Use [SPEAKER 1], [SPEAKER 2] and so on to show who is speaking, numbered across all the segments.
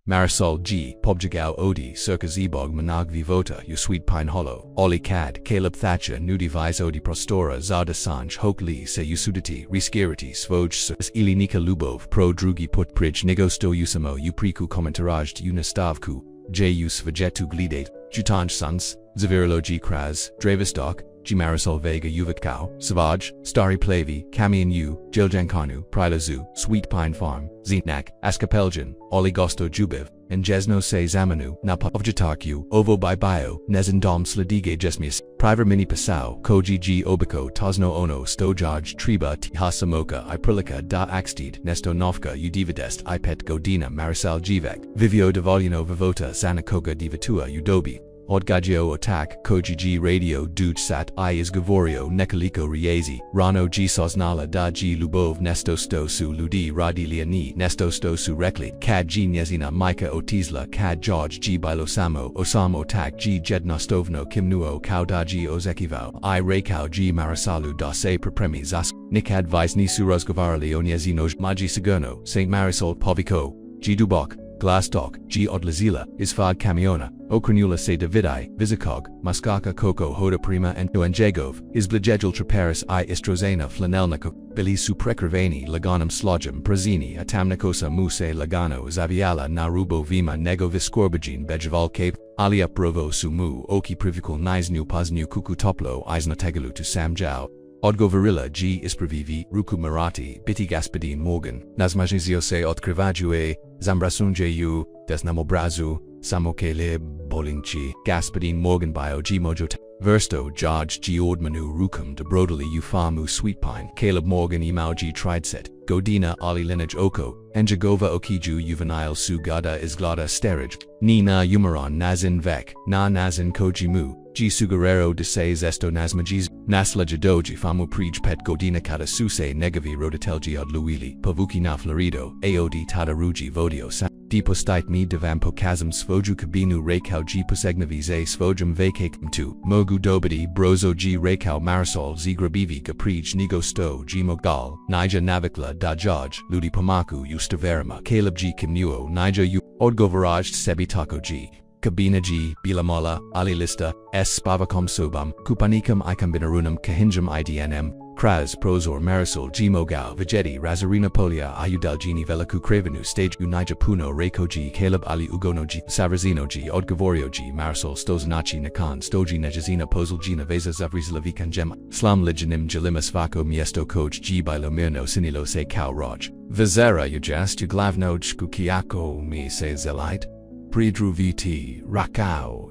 [SPEAKER 1] Marisol G. Pobjagao Odi Circa Zebog Manag Vivota You Sweet Pine Hollow Ollie Cad Caleb Thatcher Nudi Vise Odi Prostora Zada Sanj Hoke Lee Se Usudity Rescarity Svoj Sus Ili Nika Lubov Pro Drugi Put Bridge Nigosto Usamo Upriku Komentaraj Unastavku J Us Vajetu Glidate Jutanj Sans Zavirilo G Kraz Dravistok G Marisol Vega Uvatkau, Savage, Starry Plavi, Kamian U, Jiljankanu, Prilazu, Sweet Pine Farm, Zitnak, Askapeljan, Oligosto Jubiv, and Jesno Se Zamanu, Napa of Jatarku, Ovo by Bio, Nezin Dom Sladige Jesmius, Priver Mini Pasau, Koji G Obiko, Tosno Ono, Stojaj, Triba, Tihasamoka, Iprilica, Da Axtid, Nesto Novka, Udividest, Ipet Godina, Marisal Jivek, Vivio Devolino Vivota, Zanakoga Divatua, Udobi. Odgagio Otak, Koji G Radio Duj Sat I is Gavorio Nekaliko Riezi, Rano G Soznala Da G Lubov Nesto Stosu Ludi Radilia Ni Nesto Stosu Rekli, Kad G Nyezina Mika Otizla Kad George G Bilosamo Osam Otak G Jednostovno Kimnuo Kauda G Ozekivao, I Rekao G Marisalu Da Se Prepremi Zask, Nikad Vice Nisu Rozgavarali Onyezino Maji Sagerno, St. Marisol Povico, G Dubok, Glasstalk, G Odlazila, Isfad Camiona, Okranula Se Davidai, Vizicog, Maskaka Coco Hoda Prima and Uenjegov, Isblajejul Traperis I Istrozena Flanelnako, Bilisu Prekraveni Laganum Slojum Prazini Atamnakosa Muse Lagano Zaviala Narubo Vima Nego Viscorbagine Bejaval Cape, Alia Provo Sumu Oki Privikul Niznu Paznu Kuku Toplo Isna Tegalu to Samjao. Odgo Varilla G Ispravivi, Ruku Marati, Biti Gaspadin Morgan, Nazmajizio Se Otkrivajue, Zambrasunjeyu, Desnamobrazu, Samokele Bolinchi, Gaspadin Morgan Bio G Mojo Versto George G Ordmanu Rukum de Brodely Ufamu Sweetpine, Caleb Morgan Imau G Trideset, Godina Ali Lineage Oko, Enjagova Okiju Juvenile Sugada Isglada Sterage, Nina Umaron Nazin Vek, Na Nazin Kojimu, G Sugarero de Seis Esto Nazmajiz, Nasla Jadoji Famu Prij Pet Godina Kada Suse Negavi Rodatelgi Od Luili, Pavuki Na Florido, Aod Tadaruji Vodio Sa. Depostit me devampo chasm svoju kabinu rekau g posegnavize svojum vacacum tu, mogu dobidi brozo g rekau marisol zigrabivi caprij nigo sto g mogal, nija navikla da jaj, ludi pomaku ustaverima, Caleb g kimnuo, nija u, odgovaraj sebitako g. Kabina G, Bilamola, Ali Lista, S. Spavakom Sobam, Kupanikam Ikambinarunam Kahinjam IDNM, Kraz Prozor Marisol G Mogao Vegeti Razarina Polia Ayudal Gini Velaku Kravenu Stage Unija Puno Reiko G Caleb Ali Ugono G Savrazino G Odgavorio G Marisol Stozanachi Nakan Stoji Nejazina Pozul G Naveza Zavrizla Vikanjem Slam Lijanim Jalimas Vako Miesto Coach G Bilomirno Sinilo Se Kao Raj Vizera Ujast Uglavno Chkukiako Mi Se Zelite Pridru VT Rakao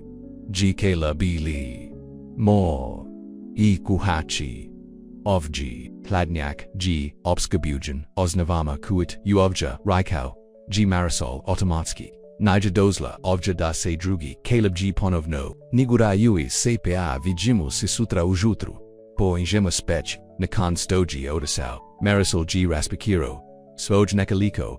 [SPEAKER 1] G Caleb Bili More E Kuhachi Ovji, Pladnyak, G, Obskabujan, Oznavama Kuit, Uovja, Raikau, G Marisol, Otomatsky, Nija Dozla, Ovja da Se Drugi, Caleb G Ponovno, Nigura Yui Sepea Vijimu Sisutra Ujutru, Po Injema Spech, Nakan Stoji Odasau, Marisol G Raspakiro, Svoj Nekaliko,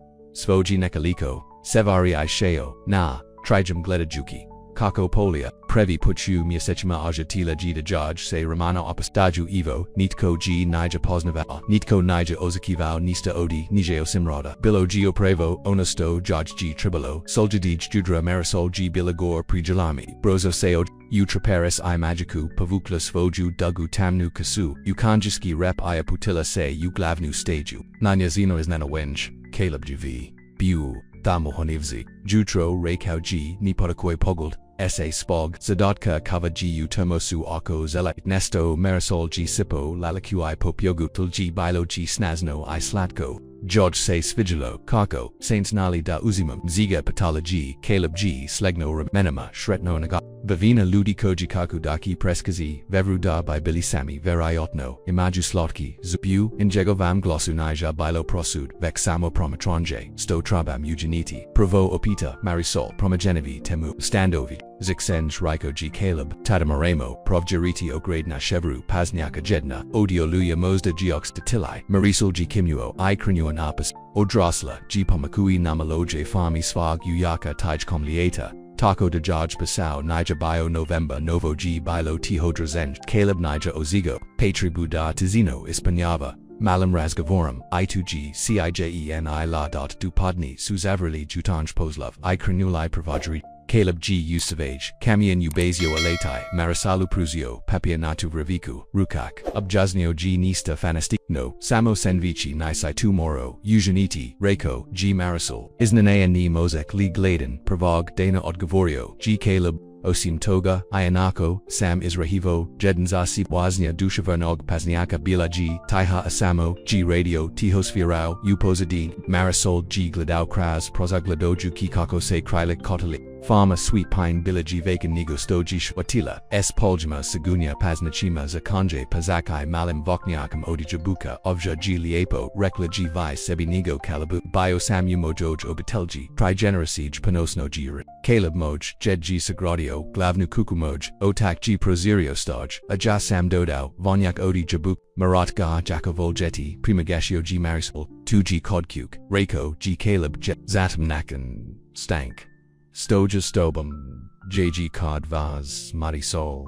[SPEAKER 1] Sevari Isheo, Na, Trijam Gledajuki. Kako Polia, Previ Puchu Miasechima Ajatila G de Jaj Se Romano Apostaju Evo, Nitko G Nija Poznavao, Nitko Nija Ozakivao Nista Odi, Nijeo Simrada, Bilo Gio Prevo, Onosto Jaj G Tribolo, Soljadij Judra Marisol G Bilagor Prijalami, Brozo Seod, Utraperis I Magiku, Pavuklas Voju Dugu Tamnu Kasu, Ukanjiski Rep Iaputila Se Uglavnu Staju, Nanyazino Isnanawenj, Caleb GV, Bu. Tamo Honivzi, Jutro Reikau G, Nipotakoi Pogold, S.A. Spog, Zadotka Kava G Utermosu Ako Zela, Nesto Marisol G Sipo, Lalaqi Popyogutul G Bilo G Snazno I Slatko, George Se Svigilo, Kako, Saints Nali da Uzimum, Ziga Patala G, Caleb G, Slegno Menema, Shretno Naga, Bavina Ludi Koji Kaku Daki Preskazi, Vevru da by Billy Sami Verayotno, Imaju Slotki, Zubu, Injegovam Glossu Nija Bilo Prosud, Vexamo Promatronje, Sto Trabam Eugeniti, Provo Opita, Marisol, Promagenevi Temu, Standovi, Zixenj Raiko G Caleb, Tadamaremo, Provjeriti Ogradna Chevru, Paznyaka Jedna, Odio Luya Mozda Giox Tatilai, Marisol G Kimuo, I Krinuan Apis, Odrasla, G Pamakui Namaloje Fami Svag Uyaka Tajkom Lieta, Taco de Jaj Pasau Nija Bio November Novo G Bilo Tihodrazeng, Caleb Nija Ozigo, Patri Buda Tizino Ispanyava, Malam razgovorum, I2G, CIJENI la dot dupadni, suzavrili jutanj pozlov, I krenuli pravajri. Caleb G. Usavage, Kamian Ubazio Aletai, Marisalu Pruzio, Papianatu Vraviku, Rukak, Abjaznio G. Nista Fanastikno, Samo Senvici Nisai Tu Moro, Eugeniti, Rekao, G. Marisol, Isnanea Ni Mozek Lee Gladen, Pravog, Dana Odgavorio, G. Caleb, Osim Toga, Ianako, Sam Izrahivo, Jednzasi Waznia Dushavernog Pazniaka Bila G. Taiha Asamo, G. Radio, Tihosfirao, Upozadin, Marisol G. Gladau Kraz, Prozagladoju Kikako Se Krylik Kotali. Farmer Sweet Pine Bilaji Vacan Nigostoji Shwatila, S. Poljma Segunya Paznachima Zakanje Pazakai Malim Vokniakam Odijabuka, Ovja G. Liepo, Rekla G. Vi Sebi Nigo Kalabu, Bio Samu Mojoj Obitelji, Trigenerasij Panosno G. Caleb Moj, Jed G. Sagradio, Glavnu Kukumoj, Otak G. Prozirio Stoj, Aja Sam Dodao, Vonyak Odi Jabuk, Marat Ga Jakovoljeti, Primagashio G. Marisol, 2G. Kodkuk, Rekao G. Caleb J. Zatam Nakan, Stank. Stoja Stobum, JG Cod Vaz, Marisol,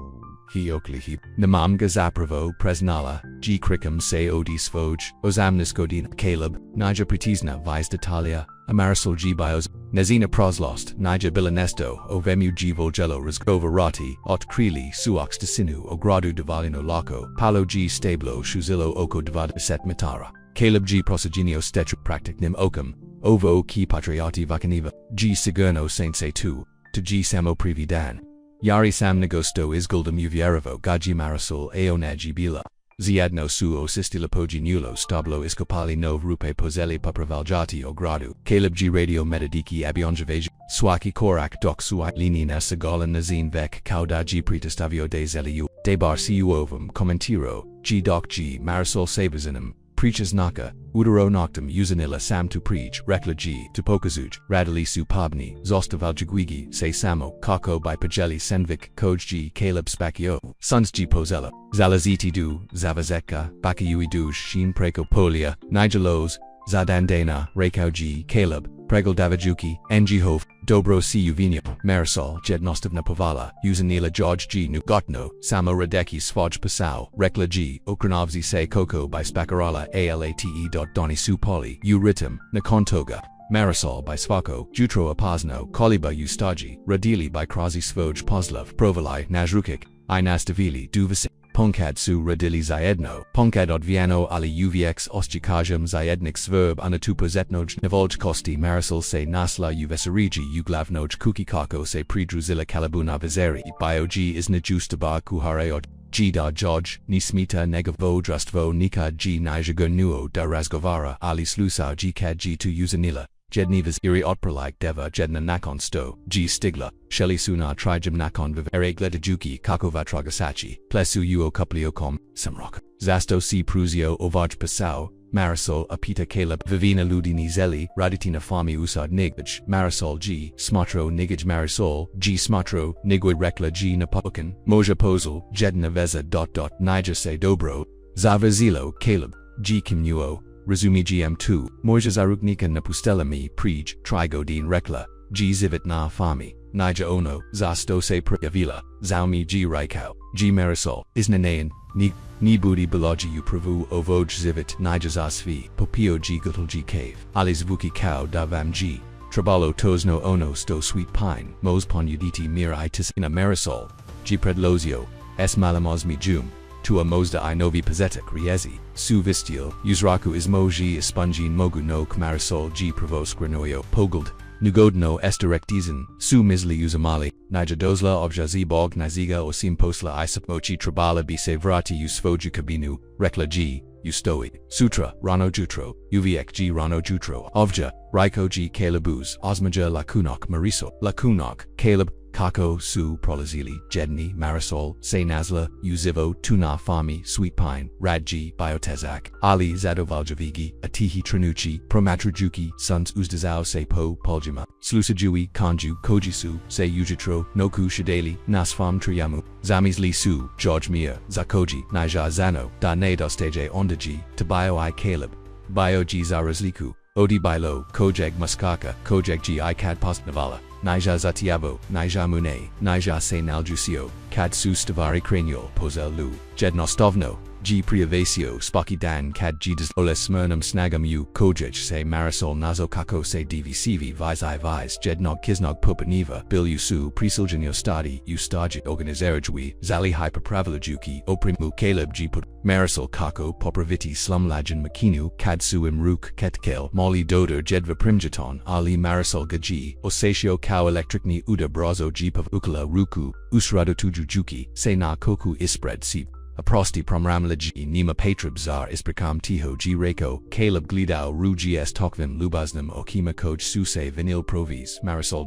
[SPEAKER 1] Hioklihi, Namam Gazapravo, Presnala, G. Krikam Se Odi Svoj, Ozamnis Godin, Caleb, Nija Pritisna Vice d'Italia, Amarisol G. Bios, Nazina Proslost, Nija Bilanesto, Ovemu G. Volgello Rizgovarati, Ot Krili, Suox de Sinu, Ogradu de Valino Laco, Palo G. Stablo, Shuzilo Oko Dvad Set Mitara, Caleb G. Prosagenio Stetru Practicnim Ocum, Ovo ki patrioti vacaniva, G. Sigurno Saint Se tu, to G. Samo Prividan. Yari Sam Negosto Isguldum Uvierevo Gaji Marisol Aonaji Bila. Ziadno suo sistilapogi nulo stablo iskopali nov rupe pozeli papravalgiati o gradu. Caleb G. Radio Medidiki Abionjavaji. Swaki Korak Dok Suai Linina Sagalan Nazin Vek Kauda G. Pretastavio de Zeliu. Debar Siu Ovum Commentiro. G. Doc G. Marisol Sabazinum. Preaches Naka, Udaro Noctum Usanilla Sam tu Preach, Rekla G, Tupokazuj, Radali Su Pabni, Zostavaljaguigi, Se Samo, Kako by Pajeli Senvik, Koj G, Caleb Spakio, Sons G Pozella, Zalaziti Du, Zavazeka, Bakayui Duj, Sheen Preko Polia, Nigelos, Zadandana, Rekao G, Caleb, Pregel Davajuki, NG Hove, Dobro C. Uvinio, Marisol, Jednostovna Povala, Usanila George G. Nugotno, Samo Radeki Svoj Pasau, Rekla G, Okranovzi Se Koko by Spakarala Alate. Doni Su Poli, U Ritum, Nakontoga, Marisol by Svako, Jutro Apazno, Koliba Ustaji, Radili by Krazi Svoj Pozlov, Provalai, Najrukik, Inastavili, Duvasi. Ponkad su radili zajedno, ponkad odviano ali uvx ostjikajam zajednik sverb anatupa zetnoj nevolj kosti Marisol se nasla uvesariji uglavnoj kukikako se pridruzila kalabuna vizeri, bio G is najustaba kuhareot. G da George, Nismita Negavo Drustvo Nika G Nijagernuo da Razgovara Ali Slusa G Kad G tu Usanila, Jednivas Iri Otpralike Deva Jedna Nakon Sto, G Stigla, Sheli Suna Trijam Nakon Viv Ere Gletajuki Kakovatragasachi, Plesu Uo Kupliokom, Samrock, Zasto C Pruzio Ovaj Pasau, Marisol Apita Caleb Vivina Ludini Zeli, Raditina Fami Usad Nigaj, Marisol G, Smotro Nigaj Marisol, G Smotro, Nigwe Rekla G Napokan, Moja Pozul, Jedna Veza. Nija Se Dobro, Zavazilo, Caleb, G Kimnuo, Razumi GM2, Moja Zaruknika Napustelami, Prij, Trigodin Rekla, G Zivit Na Fami, Nija Ono, Zasto Se Priavila, Zaumi G Raikau, G Marisol, Isnanayan, Ni Budi Bilogi Upravu Ovoj Zivit Nija Zasvi, Popio G Gutul G Cave, Ali's Vuki Kau Davam G, Trabalo Tosno Ono Sto Sweet Pine, Mos Pon Uditi Mir Itis Ina Marisol, G Predlozio, S Malamosmi Jum, Tua Mosda I Novi Pazetic Riezi, Su Vistil, Uzraku Ismoji Espongin Mogu no Marisol G Provos Granoyo, Pogld, Nugodno Esterektizin, Su Misli Uzamali, Nija Dozla Objazi Bog Naziga Osim Posla Isapochi Trabala Bise Vrati Usvoju Kabinu, Rekla G, Ustoi, Sutra, Rano Jutro, Uvx G Rano Jutro, Ovja, Raiko G Calebuz, Osmaja Lakunok Mariso, Lakunok, Caleb, Kako, Su, Prolazili, Jedni, Marisol, Se Nazla, Uzivo, Tuna Fami, Sweet Pine, Radji, Biotezak, Ali Zadovaljavigi, Atihi Tranucci, Promatrujuki, Sons Uzdazao Se Po, Poljima, Slusajui, Kanju, Kojisu, Se Ujitro, Noku Shadeli, Nasfam Triyamu, Zamis Li Su, George Mia, Zakoji, Nija Zano, Da Nadosteje Ondaji, Tabayo I Caleb, Bio G Zarazliku, Odi Bilo, Kojeg Muskaka, Kojeg G Ikad Postnavala, Nija Zatiavo, Nija Mune, Nija Se Naljucio, Kad Su Stavari Craniol, Pozel Lu, Jednostovno, G priavasio spaki dan kad gidas oles smernum snagum u kojich se marisol nazo kako se dvcv vis jednog kisnog pupaniva bil usu prisilgenio stadi ustaji organizerajwi zali hyperpravalajuki oprimu Caleb G put marisol kako popraviti slumlajan makinu kadsu imruk ketkel molly doder jedva primjaton ali marisol gaji osatio kao electricni uda brazo jipav ukala ruku usrado tujujuki se na koku ispread si Aprosti promramlaji nima patrib zar isprekam tiho g rekao Caleb glidao ru gs tokvim lubaznam okima koj suse vinil provis marisol ...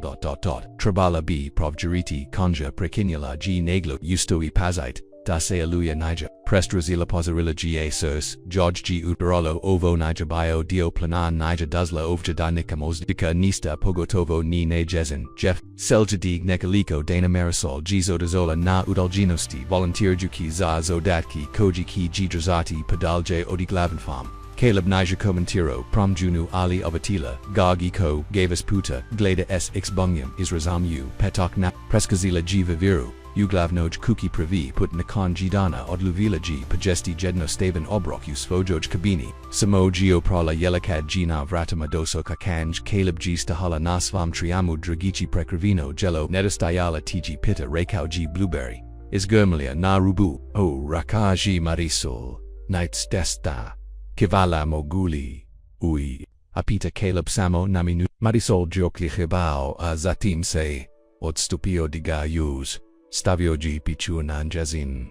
[SPEAKER 1] Trabala b provjuriti konja prekinula g neglo ustoi pazite dase aluya nija prestrazila pozarilla ga sus George g uterolo ovo nija bio dio planan nija duzla ovja da nikamosdika nista pogotovo ni ne jezin jeff seljadig nekaliko dana marisol g zodazola na udalginosti volunteerjuki za zodatki koji ki g drazati padalje odiglavenfam Caleb nija kommentiro promjunu ali avatila gagi ko gavas puta gleda s xbungyam israzam u petok na preskazila g viviru Uglavnoj kuki pravi put nakon jidana odluvila g pajesti jedno staven obrok usvojoj kabini samo geoprala yelakad g na vratama doso kakanj Caleb g stahala nasvam triamu dragichi prekrivino jello nedostayala tg pita rekao g blueberry isgermalia na rubu o rakaji marisol nights testa kivala moguli ui apita Caleb samo naminu marisol jokli khibao a zatim se odstupio diga use Stavioji pichunan jezin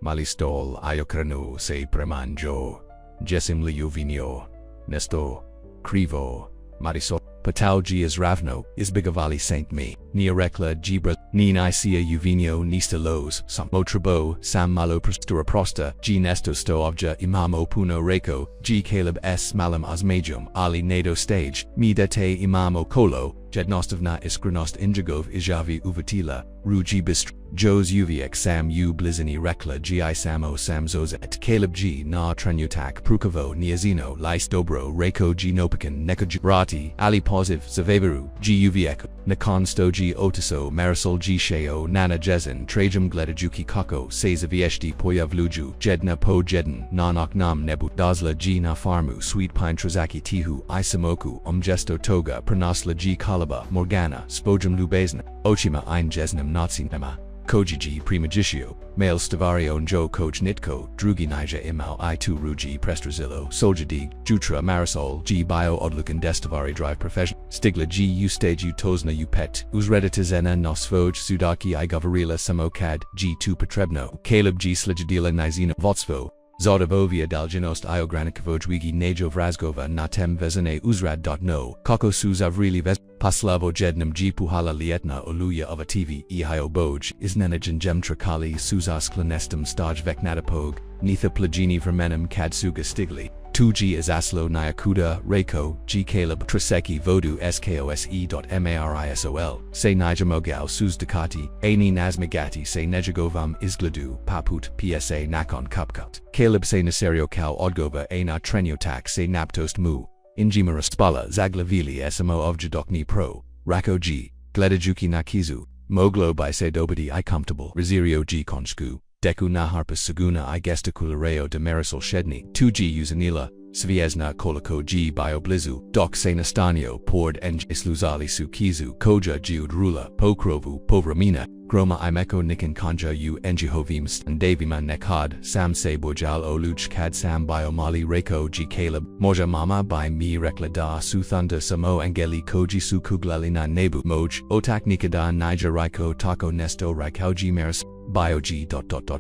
[SPEAKER 1] malistol ayokranu se premanjo jesim liuvinio nesto krivo marisol patalji is ravno is bigavali saint me neorekla jibra ni isia uvinio nista los sam motrabo sam malo prostura prosta g nesto sto obja imamo puno reko g Caleb s malam asmajum ali nado stage mi dete imamo kolo jednostovna iskrenost injagov ijavi uvatila ruji bistr Joes uvx sam u blizini rekla gi samo samzoza et Caleb g na trenutak prukavo niazino lis dobro reko g nopikan nekajrati ali posiv zaveveru g uvx nakon sto g otiso marisol g sheo nana jezin trajum gledajuki kako se zavieshti poyavluju jedna po jeden nanak nam nebu dazla g na farmu sweet pine trazaki tihu isamoku gesto toga pranasla g kalaba morgana spojum lubezna ochima ein jesnam nazi nema Kojiji primagitio, male stavario njo koj nitko, drugi nija imao I2 ruji prestrazillo, soljadig, jutra marisol, g bio odlukan destavari drive profession, stigla g u stage u tozna u pet, uzreditizena nosvoj sudaki I govarila samokad, g2 potrebno, Caleb g slijadila nizina votsvo, Zodavovia daljinost iogranikovojwigi nejo vrazgova natem vezane uzrad.no, kako su zavrili vez, paslavo jednam g puhala lietna oluya avativi ihio boj, isnenajan jem trakali suzas klanestum staj veknatapog, nitha plagini vermenum kadsuga stigli. 2G is aslo nyakuda, reko, g Caleb triseki vodu skose.marisol, se nijamogao suzdakati, ani nazmagati se nejagovam izgladu, paput, psa nakon kupkut. Caleb se naserio kao odgova na treniotak se naptost mu, injimara spala zaglavili smo ovjadokni pro, rako g, gledajuki nakizu, moglo by se dobadi I comfortable, rizirio g konshku. Deku na harpas saguna I gesticulareo de marisol shedni, 2G uzanila, sviezna kolako g bioblizu, dok se nastanio pord eng isluzali su kizu, koja giud rula, pokrovu, povramina, groma imeko nikan kanja u enjihovimst and davima nekad, sam se bojal oluch kad sam biomali reko g Caleb, moja mama by mi reklada su thunda samo angeli koji su kuglalina nebu moj, otak nikada nija raiko tako nesto raikau g maris. Bio-g ...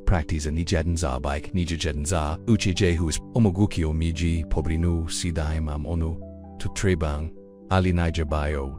[SPEAKER 1] Praktiza nijedin za bike nijedin za uchijehuis omogukio miji pobrinu sidaimam onu tutrebang ali nije bio ...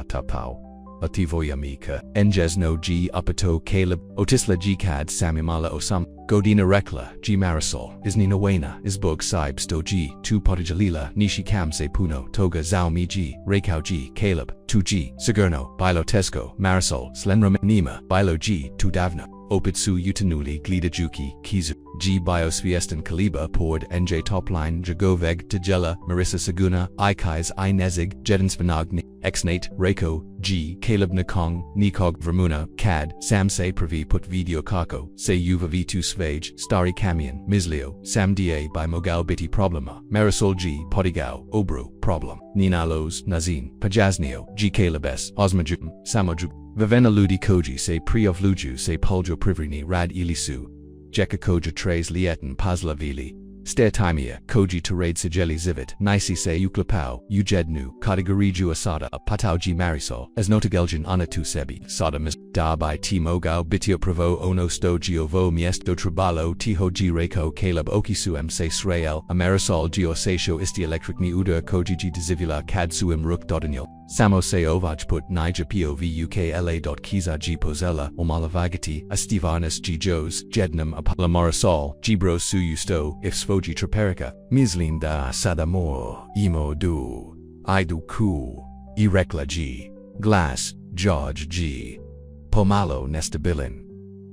[SPEAKER 1] Tapau ativoyamika enjesno g upato Caleb otisla g kad samimala osam godina rekla g marisol isnina wena isbog sib sto g tu potijalila nishi kam se puno toga zao mi g rekao g Caleb 2G Sigurno Bilo Tesco Marisol Slenram Nima Bilo G Tu Davna Opitsu utanuli glidajuki, kizu, G biosfiestan kaliba pord nj topline jagoveg tajela, Marissa Saguna, Ikais I nezig, Jedin Svanagni, Xnate, Rekao, G, Caleb Nakong, Nikog Vermuna, Cad, Samse Pravi put video kako, say Yuva V2 Svage, Starry Camion, Mislio, Sam Da by Mogao Biti Problema, Marisol G, Podigao, Obro, Problem, Ninalos, Nazin, Pajaznio, G Caleb S, Osmajum, Samoju, Vivena Ludi Koji say Priov Luju say Puljo Privrini Rad Ilisu, Jeka Koja Trays Lietan Pazla Vili, Stare Timia, Koji Terade Sigeli Zivit, Nisi say Uklapau, Ujednu, Kategoriju Asada, Patauji Marisol, as Notageljan Anatu Sebi, Sodomis, Da by T Mogao Bitio Provo Ono Sto Giovo Miesto Trabalo, Tiho G Rekao Caleb Okisu M say Srael, Amerisol Gio Seisho Isti Electric Ni Uda Koji G Dzivila Kadsuim Ruk Dodaniel. Samo se ovajput Nije povukla. G Pozella, Omalavagati, Astivarnas G Jos, Jednam Apala Marisol, Gibro Suyusto, if Svoji Traperica, Mislinda Sadamor, Imo Du, Idu Ku, Irekla G, Glass, George G, Pomalo Nestabilin,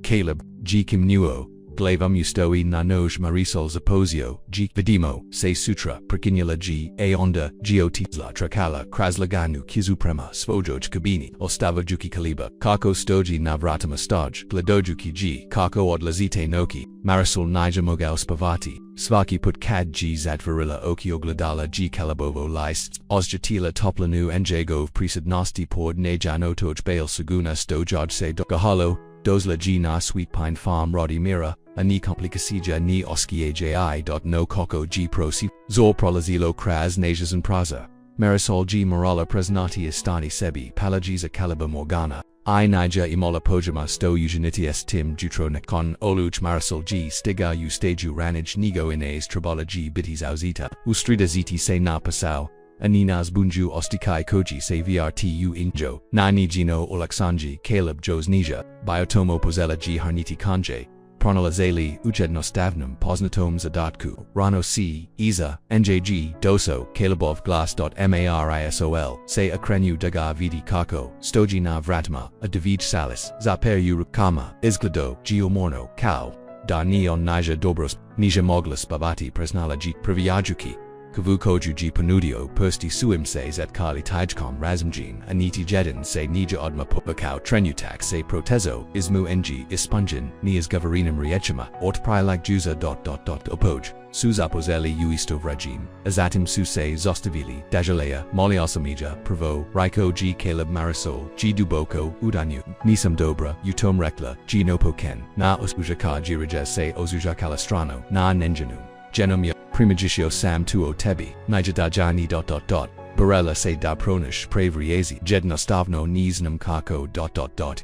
[SPEAKER 1] Caleb, G Kimnuo, Glavam Ustoi Nanoj Marisol Zaposio, G Vidimo, Se Sutra, Perkinula G, Aonda, Geotizla Trakala, Kraslaganu Kizuprema, Svojoj Kabini, Ostavajuki Kaliba, Kako Stoji Navratama Stoj, Gladojuki G, Kako Odlazite Noki, Marisol Nija Mogao Spavati, Svaki put Kad G Zadvarilla Okiogladala G Kalabovo List, Ozjatila Toplanu Njagov Prisadnosti Pord Najanotoj Bail Saguna Stojaj Se Gahalo, Dozla G na Sweet Pine Farm Roddy Mira, Ani Complicasija ni Oski No Coco G Prosi, Zor Prolazilo Kraz Najas and Praza, Marisol G Morala Presnati Istani Sebi, Palagiza Caliba Morgana, I Nija Imola Pojama Sto Ujaniti S Tim Jutro Nekon Oluch Marisol G Stiga U Staju Ranij Nigo Ines Trabala G Bitis Auzita, Ustrida Ziti Se Na Pasau, Aninas Bunju Ostikai Koji Se VRTU Injo, Nani Gino Olaksanji, Caleb Jos Nija, Biotomo Pozella G Harniti Kanje, Pronalazeli, Ujednostavnum, Poznatom Zadatku, Rano C, Iza, NJG, Doso, Calebov Glass.marisol, Se Akrenu Daga Vidi Kako, Stoji Navratma, A David Salis, Zaper Urukama, Izglado, Giomorno, Kao, Da Neon Nija Dobros, Nija Moglas Bavati Presnala G, Priviajuki, Kavu Koju G Panudio Persti Suim Se Zetkali Tajkom Razmjin Aniti Jedin Se Nija Odma Popakau Trenutak Se Protezo Ismu Ng Ispungin Nias Govarinum Riechima Ort Prilag Juza. Opoj Suzapozeli Uistov Regime Azatim Suse Zostavili Dajalea Moliasamija Provo Raiko G Caleb Marisol G Duboko Udanu Nisam Dobra Utom Rekla G Nopoken Na Osujaka Jirija Se Ozuja Calastrano Na Nenjanu Genomia Primagitio Sam Tuo Tebi, Nijadajani. Barella Se da Pronish Pravriezi, Jednostavno Niznam Kako.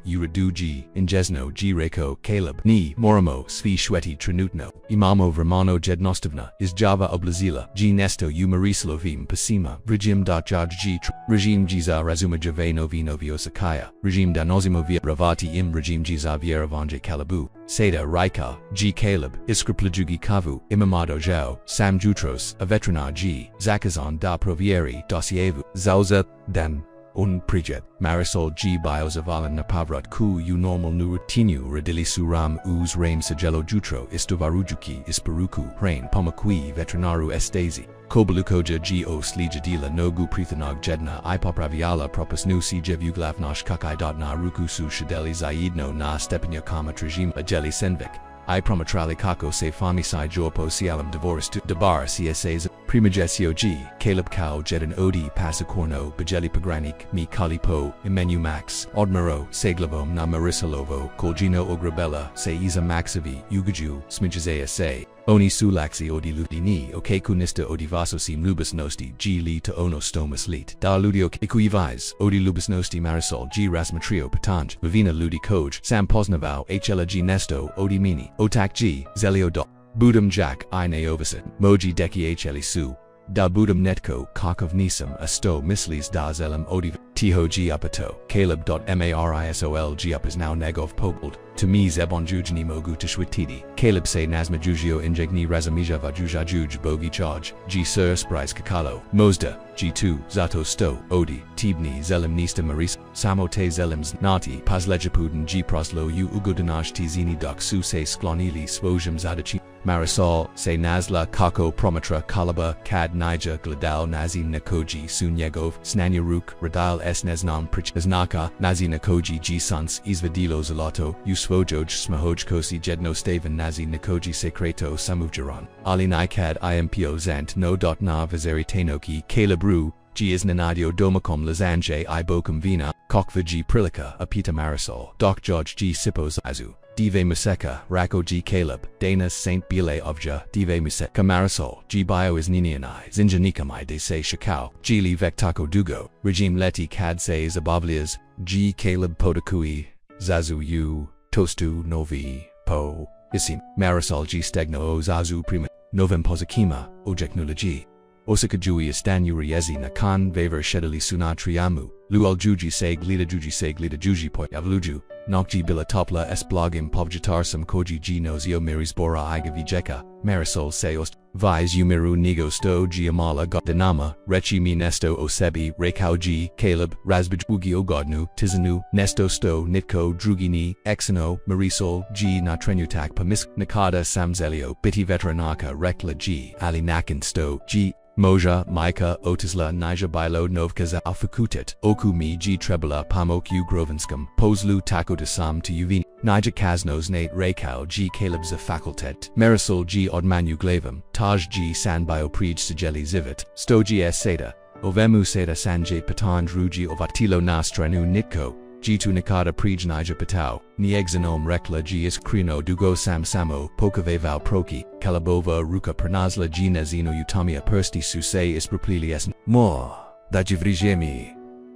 [SPEAKER 1] Uradu G, Injesno G Rekao Caleb, Ni, Moramo, Svi Shweti Trenutno, Imamo Vermano Jednostavna, Is Java Oblazila, G Nesto U Marislovim Pasima, Regime. Jaj G, Regime Giza Razuma Jave Novino Viosakaya, Regime Danozimo Via Ravati Im Regime Giza Vieravanje Kalabu, Seda Raika, G Caleb, Iskriplejugi Kavu, Imamado Zhao, Sam Jutros, Avetrana G, Zakazan da Provieri, Dosievu, Zauza, Dan, Un Prijet, Marisol G Biozavalan Napavrat Ku U Normal Nurutinu Radili Suram Uz Rain Sagelo Jutro Istovarujuki Isparuku Rain Pomakui Veterinaru Estasi. Kobalukoja G O Slijadila Nogu Prithanog Jedna Ipopraviala Propus Nu Si Jevuglavnosh Kakai. Na Rukusu Shadeli Zaidno Na Stepanya Kama Trajim Ajeli Senvik. I promatrali kako se fami si jorpo sialam divorce dabar CSAs Primagesio G, Caleb Cow Jedan Odi Pasacorno Bajeli Pagranik Mi Kalipo Imenu Max Odmaro Seglavom Na Marisalovo Kolgino Ograbella Se Iza Maxavi Ugaju Smijazea Se Oni Sulaxi Odi Ludini Okekunista Odi Vasosim Lubisnosti G Li to Ono Stomas Lit Da Ludio Ikuivais Odi Lubisnosti Marisol G Rasmatrio Patanj Vivina Ludi Koj Sam Posnavau Hla G Nesto Odi Mini Otak G Zelio. Budum Jack I Naovisit Moji Deki Hli Su Da budum netko kakov nisam asto mislis da zelim odiv. Tiho g upato. Caleb.marisolg up is now negov pogled. To me zebon jujni mogu tishwitidi. Caleb say nazma jujio injegni razamija vajuja juj bogi charge. G sir sprise kakalo. Mosda. G2 zato sto odi. Tibni zelim nista maris. Samote zelims nati pazlejapuden g proslo u ugodinaj tizini duk su se sklonili svojim zadachi. Marisol, se nazla, kako, promatra, kalaba, kad, nije, gladal, nazi, nakoji, sunyegov, snanyaruk, radal s neznam prich, znaka, nazi nakoji g sans, izvedilo zalato, usvojoj smahoj kosi jedno staven nazi nakoji secreto samuvjaran. Ali nikad impo zant no dot na vizeri tenoki, kalabru, g is nanadio domacom lazanje I bokum vina, kokva g prilica, apita marisol, doc judge g sipos azu. Dive Museka, Rako G. Caleb, Dana Saint Bile Ovja, Dive Museka Marisol, G. Bio is Ninianai, Zinjanikamai de Se Shakao, G. Li Vektako Dugo, Regime Leti Kad Se Zabavlias, G. Caleb Podakui, Zazu U, Tostu Novi, Po, Isim, Marisol G. Stegno O Zazu Prima, Novem Pozakima, Ojeknula G. Osaka Jui Istanuri Ezi Nakan Vaver Shedali Sunatriamu, Lual Juji Se Glida Juji Po Avluju. Nokji bila topla es blogim povjatarsam koji g nozio mirisbora iga vijeka, marisol seost, vise umiru nigo sto giamala godinama, rechi mi nesto osebi, rekao g, Caleb, razbij ugi ogodnu, tizanu, nesto sto nitko drugini, exano, marisol, g na trenutak pamisk, Nikada samzelio, biti veteranaka rekla g, ali nakin sto, g, Moja, Micah, Otisla, Nija Bilo Novkaza Alfakutit, Oku mi G Trebula Pamok U Grovenskam, Poslu Tako de Sam to Uvini, Nija Kaznos Nate Rekao G Caleb za Fakultet, Marisol G Odmanu Glavam, Taj G San Bio Prij Sijeli Zivit, Sto G S Seda, Ovemu Seda Sanjay Patan Drugi Ovatilo Nastranu Nitko, G2 Nikada Prij Nija Patao, Niegzanom Rekla G Iskrino Dugo Sam Samo, Pokavevao Proki, Kalabova Ruka Pranazla G Nezino Utamia Persti Suse Isproplili S. Mo, da Jivrijemi,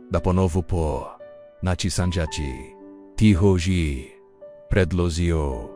[SPEAKER 1] da Ponovo Po, Nachi Sanjachi, Tiho G, Predlozio,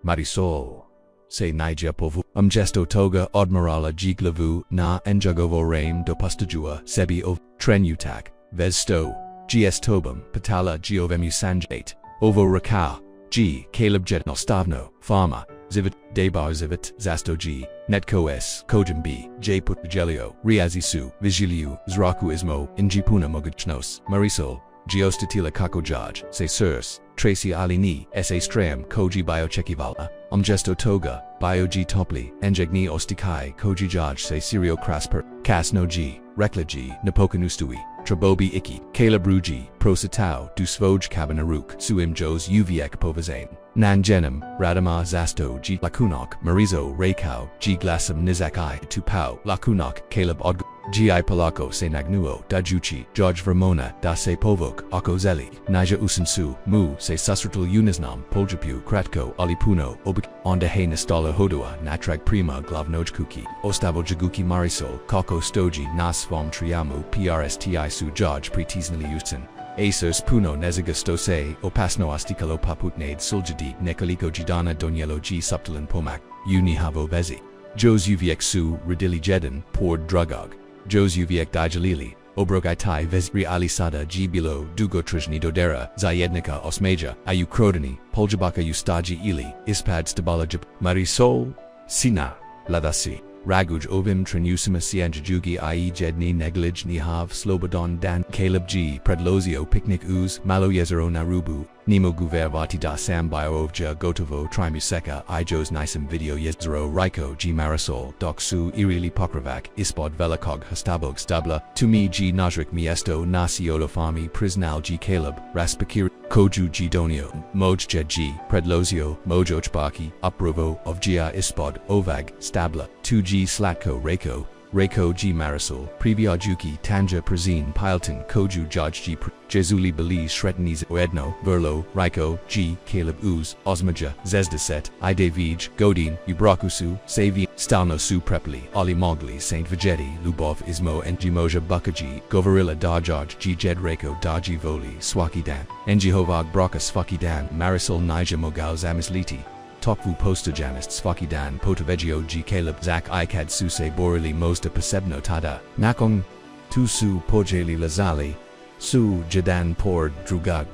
[SPEAKER 1] Marisol, Se Nija Povu, Gesto Toga Odmirala G Glavu, Na Enjagovo Rame do Pastajua, Sebi of Trenutak, Vesto. GS Tobum, Patala Giovemu Sanjate, Ovo Rakau, G. Caleb Jet Nostavno, Pharma, Zivit, Debar Zivit, Zasto G. Netco S. Kojim B. J. Putgelio, Riazisu, Vigiliu, Zraku Ismo, Injipuna Mogachnos, Marisol, Geostatila Kakojaj, Se Surs, Tracy Alini, S.A. Stram, Koji Biochekivala, Gesto Toga, Bio G. Topli, Enjegni Ostikai, Koji Jaj, Se Sirio Krasper, Kasno G. Rekla G. Napokanustui, Trabobi Iki, Caleb Ruji, Prositao, Dusvoj Kabanaruk, Suim Jos Uviek Povazane, Nanjenim, Radama Zasto G. Lakunok, Marizo, Rekao, G. Glasam Nizakai, Tupau, Lakunok, Caleb Odg. Gi Palako Se Nagnuo, Dajuchi, George Vermona, Da Se Povok, Okozeli, Nija Usansu, Mu, Se Susratul Unisnam, Poljapu, Kratko, Alipuno, Obik, Onda He Nastala Hodua, Natrag Prima, Glavnojkuki, Ostavo Jaguki Marisol, Koko Stoji, Nas Vom Triamu, PRSTI Su George Pritiznali Usten. Asos Puno Nezigasto Se, Opasno Astikalo Paputnade Suljadi, Nekaliko Jidana Donielo G Subtilan Pomak, Unihavo Vezi. Jos Uviek Su, Radili Jedan, Pord Drugog. Jos Uviek Dijalili, Obrogaitai Vezri Ali Sada G Bilo, Dugo Trijni Dodera, Zayednika Osmeja, Ayu Krodani, Poljabaka Ustaji Ili, Ispad Stabalajab, Marisol, Sina, Ladasi. Raguj Ovim Trenusima Sianjajugi I.E. Jedni Neglij Nihav Slobodon Dan Caleb G. Predlozio Picnic Ooze Malo Yezero Narubu Nemo Guvervati da Sam Bioovja Gotovo Trimuseka Ijos Nisam Video Yezero Raiko G. Marisol Doksu Irili Pokravak Ispod Velikog Hastabog Stabla Tumi G. Najrik Miesto Nasiolo Fami Prisnal G. Caleb Raspakiri Koju G. Donio Moj Jed G. Predlozio Mojo Chbaki Uprovo of Gia Ispod Ovag Stabla 2G. Slatko Reiko G. Marisol, Privyajuki Tanja Prazin Pilton Koju Jaj G. Jezuli Beli Shretaniz Oedno, Verlo, Raiko, G. Caleb Uz, Osmaja, Zezdaset, Idevij, Godin, Ubrakusu, Savi, Stalno Su Prepli, Ali Mogli, Saint Vegeti, Lubov Ismo and Jimoja Bukaji, Govarilla Dajaj G. Jed Reiko Daji Voli, Swaki Dan, Enjihovag Braka Svaki Dan, Marisol Nija Mogao Zamisliti. Tokvu postojanist svaki dan potovegio g Caleb zak ikad suse borili mosta posebno tada. Nakong tu su pojeli lazali. Su jadan por drugag.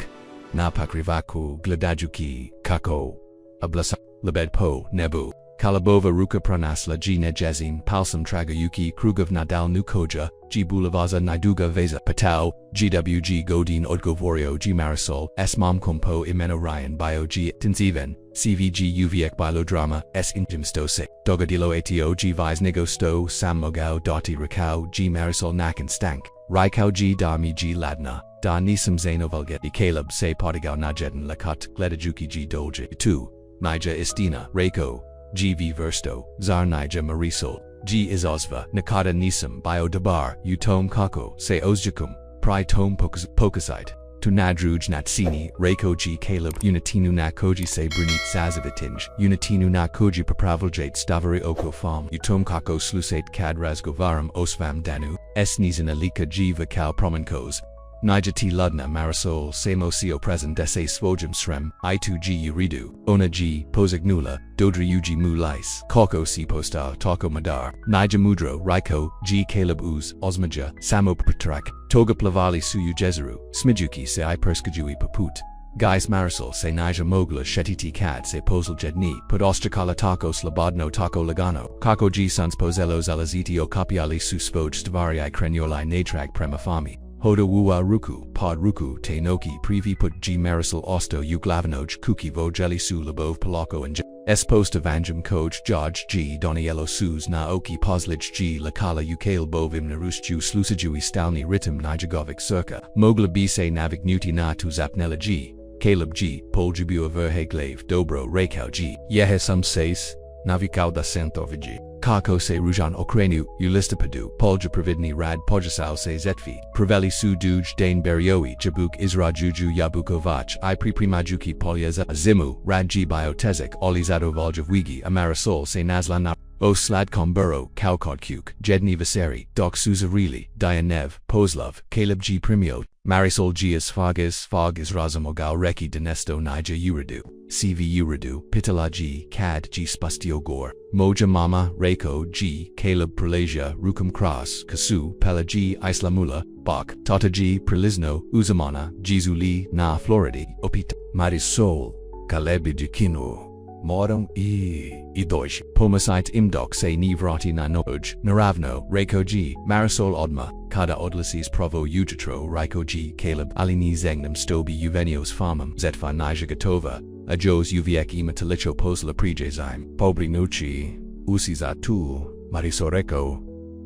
[SPEAKER 1] Napakrivaku gladajuki kako. Ablasa lebed po nebu. Kalabova ruka pranasla g nejezin palsam tragayuki krugov nadal nukoja g bulavaza niduga veza patau gwg godin odgovorio g marisol s mom kompo imeno ryan bio g tinziven cvg uviek bilodrama s injimsto se dogadilo ato g vis nigo sto sam mogao doti rakao g marisol nakan stank Raikau g dami g ladna da nisam zanovalgeti Caleb se podigao najedan lakat gledajuki g dolje 2 Nija istina rekao GV Versto, Zar Nija Marisol, G Izozva, Nikada Nisam Bio Dabar, Utom Kako, Se Ozjakum, Pri Tom Pokasite, Tunadruj Natsini, Reiko G Caleb, Unitinu na Koji Se Brunit Sazavitinj, Unitinu na Koji Papraveljate Stavari Oko Farm, Utom Kako Slusate Kad Razgovaram Osvam Danu, S Nizan Alika G Vakau Promenkos, Nija T Ludna Marisol Samo Sio Present Dese Svojum Srem, I2G Uridu, Ona G, Pozagnula, Dodri Uji Mu Lice, Koko Si Posta, Tako Madar, Nija Mudro, Raiko, G Caleb Uz, Osmaja, Samo Ptrak, Toga Plavali Suyu Jezeru, Smijuki Se I Perskajui Paput. Guys Marisol Se Nija Mogla Shetiti Kad Se Posel Jedni, Pod Ostrakala Tako Slobodno Tako Lagano, Kako G Sons Pozelo Zalaziti O Kapiali Su Svoj Stvari Krenioli Natrag Premafami. Hoda Wuwa Ruku, Pod Ruku, Te Noki, Privi Put G Marisol Osto Uglavanoj Kuki Vojeli Su Labov Polako and S Post Evanjum Coach George G Donielo Sus Naoki Pozlij G Lakala Ukale Bovim Narusju Slusajui Stalni Ritim Nijagovic Circa, Mogla Bise Navik Nuti Na Tu Zapnela G, Caleb G, Poljubu Verhe Glave, Dobro Rekao G, Yehesum Seis, Navikau da Santovigi. Kako se rujan okrenu, ulistapadu, polja pravidni rad pojasau se zetvi, praveli su duj dane berioi, jabuk isra juju yabukovach, I priprimajuki polyeza, zimu, radji biotezek, olizado voljavwigi, amarisol se nazlana, o sladkom buro, kaukodkuk, jedni vaseri, dok suzarili, dianev, pozlov, Caleb G primio, marisol G fog is razamogal reki denesto nija uridu, CV uridu, pitala G, cad G spustio gore, moja mama, Reiko G, Caleb Prelasia, Rukam Cross, Kasu, Pela G, Islamula, Bak, Tata G, Prelizno, Uzamana, Jizuli, Na Floridi, Opita, Marisol, Kalebi Dikino. Moram dois. Pomasite imdok se nivrati na noj, Naravno, Reiko G, Marisol Odma, Kada Odlises Provo Ujitro, Reiko G, Caleb Alini Zegnam Stobi Uvenios Farmam, Zetfa Nija Gatova, Ajos Uviek Imatalicho Posla Prejezaim, Pobri Nuchi, Usiza Tu, Marisoreko,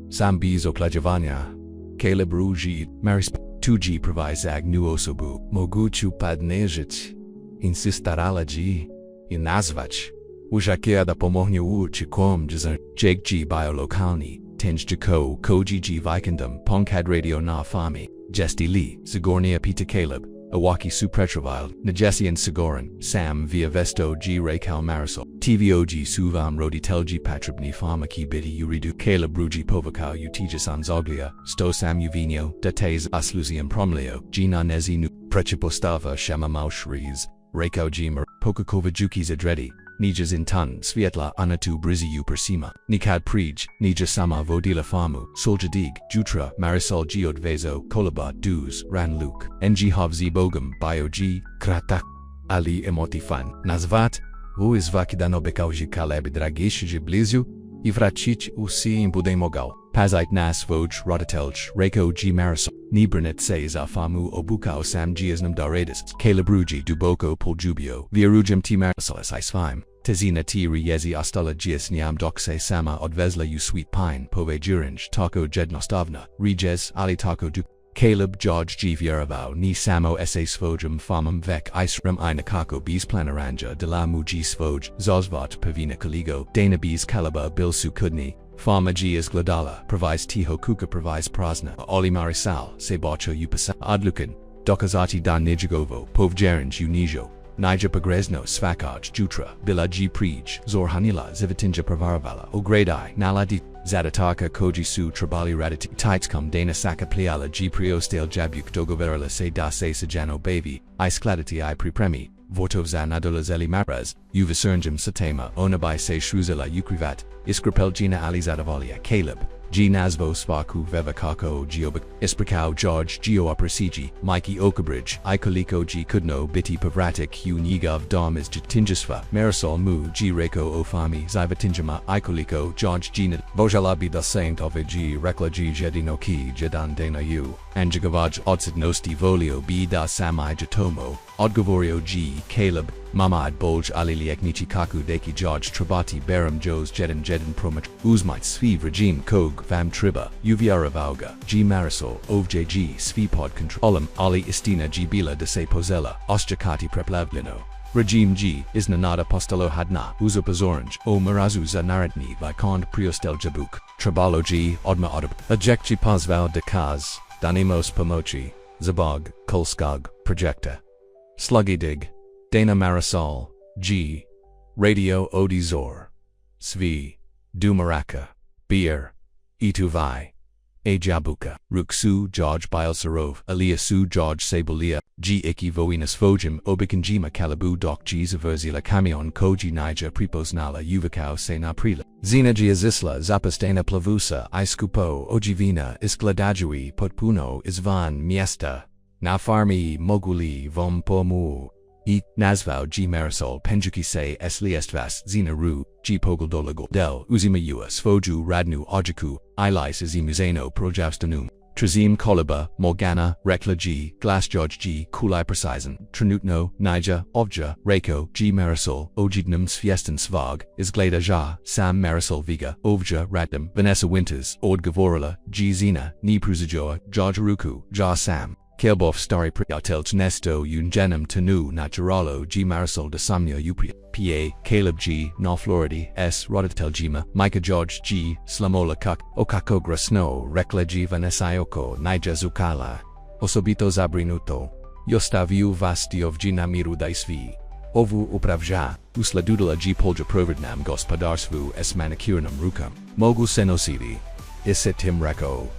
[SPEAKER 1] Sambizo Klajavanya, Caleb Ruji, Maris 2G Provizag Nuosobu, Moguchu Padnejit, Insistarala G. I nazvać. Użakiada pomognie uczykom dżer Jake G biolokalni, Tinj Jako, Koji G Vikendom, Ponkad Radio na Fami, Jesti Lee, Sigornia Peter Caleb, Awaki Supretrovile, Najesian Sigoran, Sam via Vesto G Rekal Marisol, TVOG Suvam Roditel G Patribni Famaki Bidi Uridu Caleb Ruji Povakau Utijas Zoglia, Sto Sam Uvinio, Dates Aslusium Promleo, Gina Nezinu, Prechipostava Shama Maushriz, Reiko G Pokakova Juki Zadredi, Nijas Intan Svietla Anatu Briziu Persima, Nikad Prij, Nija Sama Vodila Famu, Soljadig, Jutra, Marisol Giodvezo, Kolaba, Duz, Ran Luke, NG Havzi Bogum, Bio G, Kratak, Ali Emotifan, Nazvat, Uizvakidano Bekauji Kaleb Dragishiji Blizu, Ivrachich Usi Imbudemogal, Pazite Nas Voj Rodatelj, Reiko G Marisol, Nibranet Seza Famu Obukao Sam Giasnam Daredis, Calebruji Duboko Poljubio, Viarujum T Marisolis Isfime, Tezina T Riezi Ostala Gias Niam Dokse Sama Odvezla U Sweet Pine, Pove Jurinj, Tako Jednostovna, Rejes Ali Tako Du. Caleb George G Vieravau Ni Samo Sa Svojum Famum Vek Isram Inakako Bees Planaranja de la Muji Svoj, Zozvat Pavina Kaligo, Dana Bees Kalaba Bilsu Kudni, Fama G is Gladala, Provis Tiho Kuka Provis Prasna, Oli Marisal, Sebocho Upasa, Adlukan, Dokazati Dan Nijagovo, Povjerinj Unijo, Nija Pogrezno Svakaj Jutra, Bila G Prij, Zorhanila Zivitinja Pravaravala, Ogredai, Naladi, Zadataka Koji Su Trabali Raditi, Titescom Dana Saka Pliala G Priostal Jabuk Dogoverala Se Da Se Sajano Bavi, Iskladiti I Pripremi, Vortovza nadolazeli mapraz, uvisurnjim satema onabai se shruzela ukrivat, iskrapelgina alizadavalia Caleb. G Nazvo Svaku Vevakako Geobak Isprikau George Geo Oprasiji Mikey Okabridge Ikoliko G Kudno Biti Pavratik U Nigov Dom is Jitinjisva Marisol Mu G Reko Ofami Zivatinjama Ikoliko George G Vojala be the saint of a G Rekla G Jedinoki Jedan Dana U Anjagavaj Odsit Nosti Volio B da Samai Jatomo Odgovorio G Caleb Mamad Bolj Aliliek Nichikaku Deki George Trabati Baram Jos Jedin Promat Uzmite Sviv Regime Kog Vam Triba Uviara Vauga G Marisol Ovj G Svipod Control Ali Istina G Bila de Se Pozella Ostjakati Preplavlino Regime G is Nanada Postelo Hadna Uzopaz Orange O Marazu za Naratni Vikond Priostel Jabuk Trabalo G Odma Odab Ejekchi Pazval de Kaz Danimos Pomochi Zabog Kolskog Projector Sluggy Dig Dana Marisol G Radio Odizor Svi Dumaraka Beer Ituvai Ajabuka Ruksu George Bilsarov Eliasu George Sabulia G Iki Voinus Vojim Obikanjima Kalabu Dok G Zaverzila Kamion Koji Niger Priposnala Uvakau Sena Prila Zina Giazisla Zapastena Plavusa Iskupo Ojivina Iskladajui Potpuno Isvan Miesta Nafarmi Moguli Vompomu E. Nazvau G. Marisol Penjuki Se Esliestvas Zina Ru G. Pogoldolagol Del Uzimayua Svoju Radnu Ojaku Ilis Izimuzeno Projavstanum Trazim Koliba Morgana Rekla G. Glass George G. Kulai Precisen Tranutno Nije Ovja Rekao G. Marisol Ojidnum Sviestan Svag Isglada Ja Sam Marisol Viga Ovja Radam Vanessa Winters Ord Gavorila G. Zina Ni Pruzajoa George Ruku Ja Sam Kelbov Stari Priatelch Nesto Ungenum Tanu Naturalo G. Marisol de Samnia Upria PA Caleb G. No Floridi S. Rodateljima Micah George G. Slamola Kuk Okakogra Snow Rekla G. Vanessayoko Nija Zukala Osobito Zabrinuto Yostaviu Vastiov G. Namiru Daisvi Ovu Upravja Usladudala G. Polja Providnam Gospodarsvu S. Manicurnum Rukam Mogu Senosidi Isitim Reko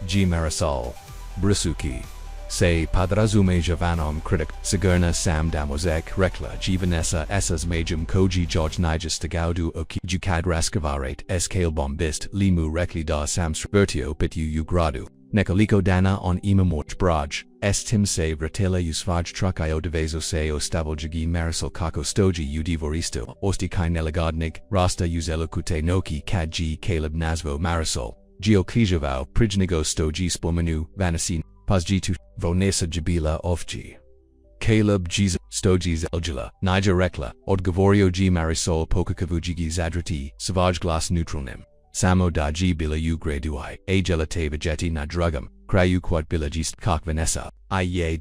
[SPEAKER 1] G. Marisol Brisuki Se Padrazume Javanom Critic Sigurna Sam Damozek Rekla G. Vanessa Essas Majum Koji George Nijas Tagaudu Oki Jukad Raskavarate S. Kalebom Bist Limu Rekli da Sams Bertio Pitu Ugradu Nekoliko Dana on Imamorch Braj S. Tim Se Vratila Usvaj Trukayo Devezo Se Ostavoljagi Marisol Kako Stoji Udivoristo Osti Kai Nelegodnik Rasta Uzelokute Noki Kad G. Caleb Nazvo Marisol Geo Klijavau Prijnigo Stoji Spomenu Vanasin Pazjitu Vonesa Jabila Ofji Caleb G. Stoji Zeljila Nija Rekla Odgovorio G. Marisol Pokakavujigi Zadrati Savage Glass Neutralnim Samo da G. Bila U. Graduai Agelate Vegeti Nadrugam Krayu Quat Bila G. Kak Vanessa Iye.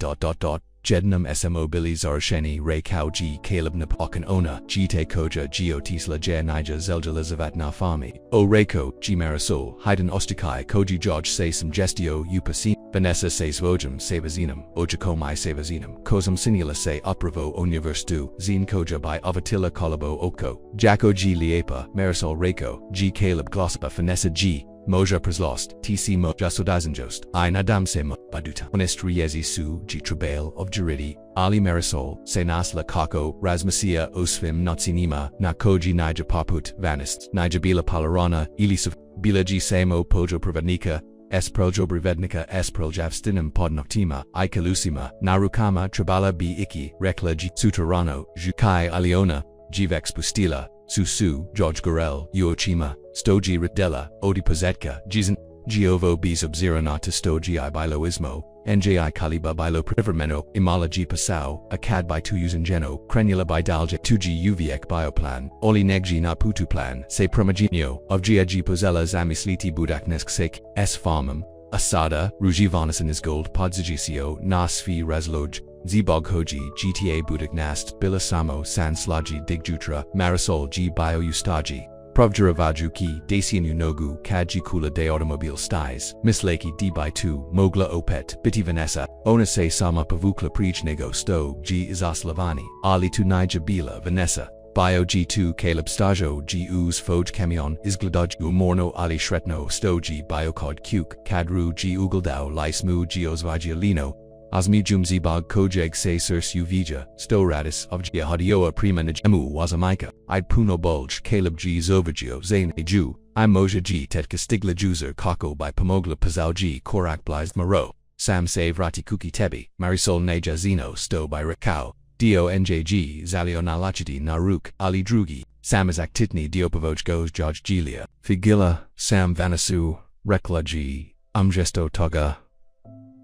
[SPEAKER 1] Jednam Smo Billy Zarsheni Ray Cow G. Caleb Napokan Ona Gite Koja Geo Tisla J. Nija Zeljalizavat Nafami O Reko G. Marisol Haydn Ostikai Koji George Sasam Gestio Upasi Vanessa Se Svojum Sevazinum Ojakomai Sevazinum Kozum Sinila Se Upravo Universtu Zine Koja by Avatila Kolabo Oko Jacko G. Liepa Marisol Reko G. Caleb Glossapa Vanessa G. Moja Prizlost, TC Mo Jasodazanjost, I Nadam Se Mo Baduta, Honest Riezi Su, G. Trabail of Juridi, Ali Marisol, Senasla Kako, Razmasia Osvim Notsinima, Nakoji Nija Paput, Vanist, Nija Bila Palarana, Ilisov, Bila G. Samo Pojo Pravadnika, S. Projo Brivednika, S. Proljavstinum Podnoctima, Ikalusima, Narukama Trabala B. Iki, Rekla G. Sutarano, Jukai Aliona, Gvex Pustila, Susu, George Gorel, Uochima, Stoji Ritdela, Odi Pozetka, Jizan, Giovo B. Subzironata Stoji I Bilo Ismo, NJI Kaliba Bilo Privermeno, Imala G. Pasau, Akad by 2 Uzangeno, Crenula by Dalje 2G Uviek Bioplan, Oli Negji na Putuplan, Se Promagino, of Gia G. Pozella Zamisliti Budaknesk Sek, S. Farmum, Asada, Rujivanison is Gold Podzigicio, Nasfi Razloj, Zbog Hoji, GTA Budagnast, Bilasamo, San Slaji Digjutra, Marisol G. Bio Ustaji, Provjaravaju Ki, Dacian Unogu, Kaji Kula de Automobile Styes, Mislaki D. by 2, Mogla Opet, Biti Vanessa, Onase Sama Pavukla Prichnego Sto, G. Izaslavani, Ali tu Nija Bila, Vanessa, Bio G2 Caleb Stajo G. Uz Foj Camion, Izgladoj Umorno Ali Shretno Stoji Biokod Kuk, Kadru G. Ugeldau Lismu G. Ozvagialino, Osmi jumzibog kojeg se surs uvija, storatis of gia hadioa prima najemu wazamaika, I'd puno bulge Caleb G zovagio zane a Jew, I moja G tet castigla juzer kako by pomogla pazal G korak blized maro, Sam save rati kuki tebi, Marisol neja zino sto by rekao, Dio njg zalio nalachidi naruk ali drugi, Sam is actitni diopavoj goes Jaj Gilia, Figila, Sam vanasu, Rekla G, Umgesto toga,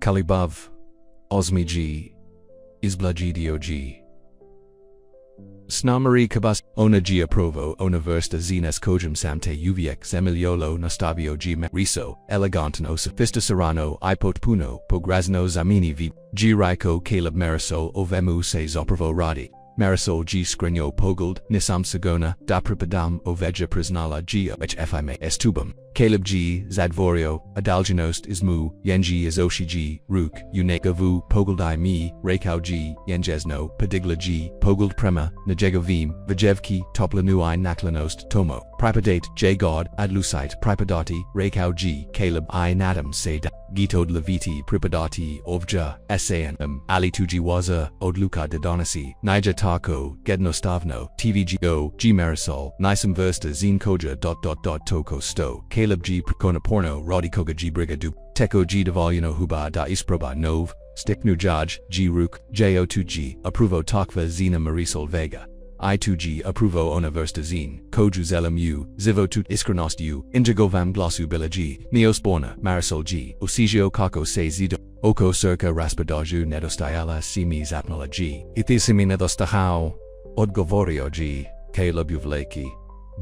[SPEAKER 1] Kalibov, Osmi G, Izbla G Dog. Snamari kabas, ona G aprovo, ona versta zines kojum samte uviex emiliolo nastavio G riso, eleganto sophista serrano, ipot puno, pograzno zamini v, G Raiko Caleb Marisol ovemu se zoprovo radi. Marisol G Skrinyo Pogold, Nisam Sagona, Dapripadam Oveja Prisnala G HFIMA Estubum, Caleb G Zadvorio, Adalginost Ismu, Yenji Izoshi G, Rook, Unekavu, Pogoldai Mi, Rekao G, Yenjesno, Padigla G, Pogold Prema, Najegovim, Vajevki, Toplanuai Naklanost, Tomo, Pripadate, J God, Adlusite, Pripadati, Rekao G, Caleb I Nadam Seda, Gitod Leviti, Pripadati, Ovja, Sayanum, Ali Tuji Waza, Odluka Dodonasi, Nija Tako, Gednostavno, TVGO, G Marisol, Nisam Versta Zine Koja. Toko Sto, Caleb G Prikona Porno, Rodikoga G Brigadu, Teko G Devoluno Huba da Isproba Nov, Stiknu Jaj, G Rook, Jo2G, Apruvo Takva Zina Marisol Vega. I2G Apruvo Ona Versta Zine, Koju Zelam U, Zivo Tut Iskrenost U, Indigovam Glosu Bila G, Neosporna, Marisol G, Osijio Kako Se Zido, Oko Circa Raspadaju Nedostayala Simi Zapnola G, Ithisimi Nedostahao, Odgovorio G, Caleb Uvleki,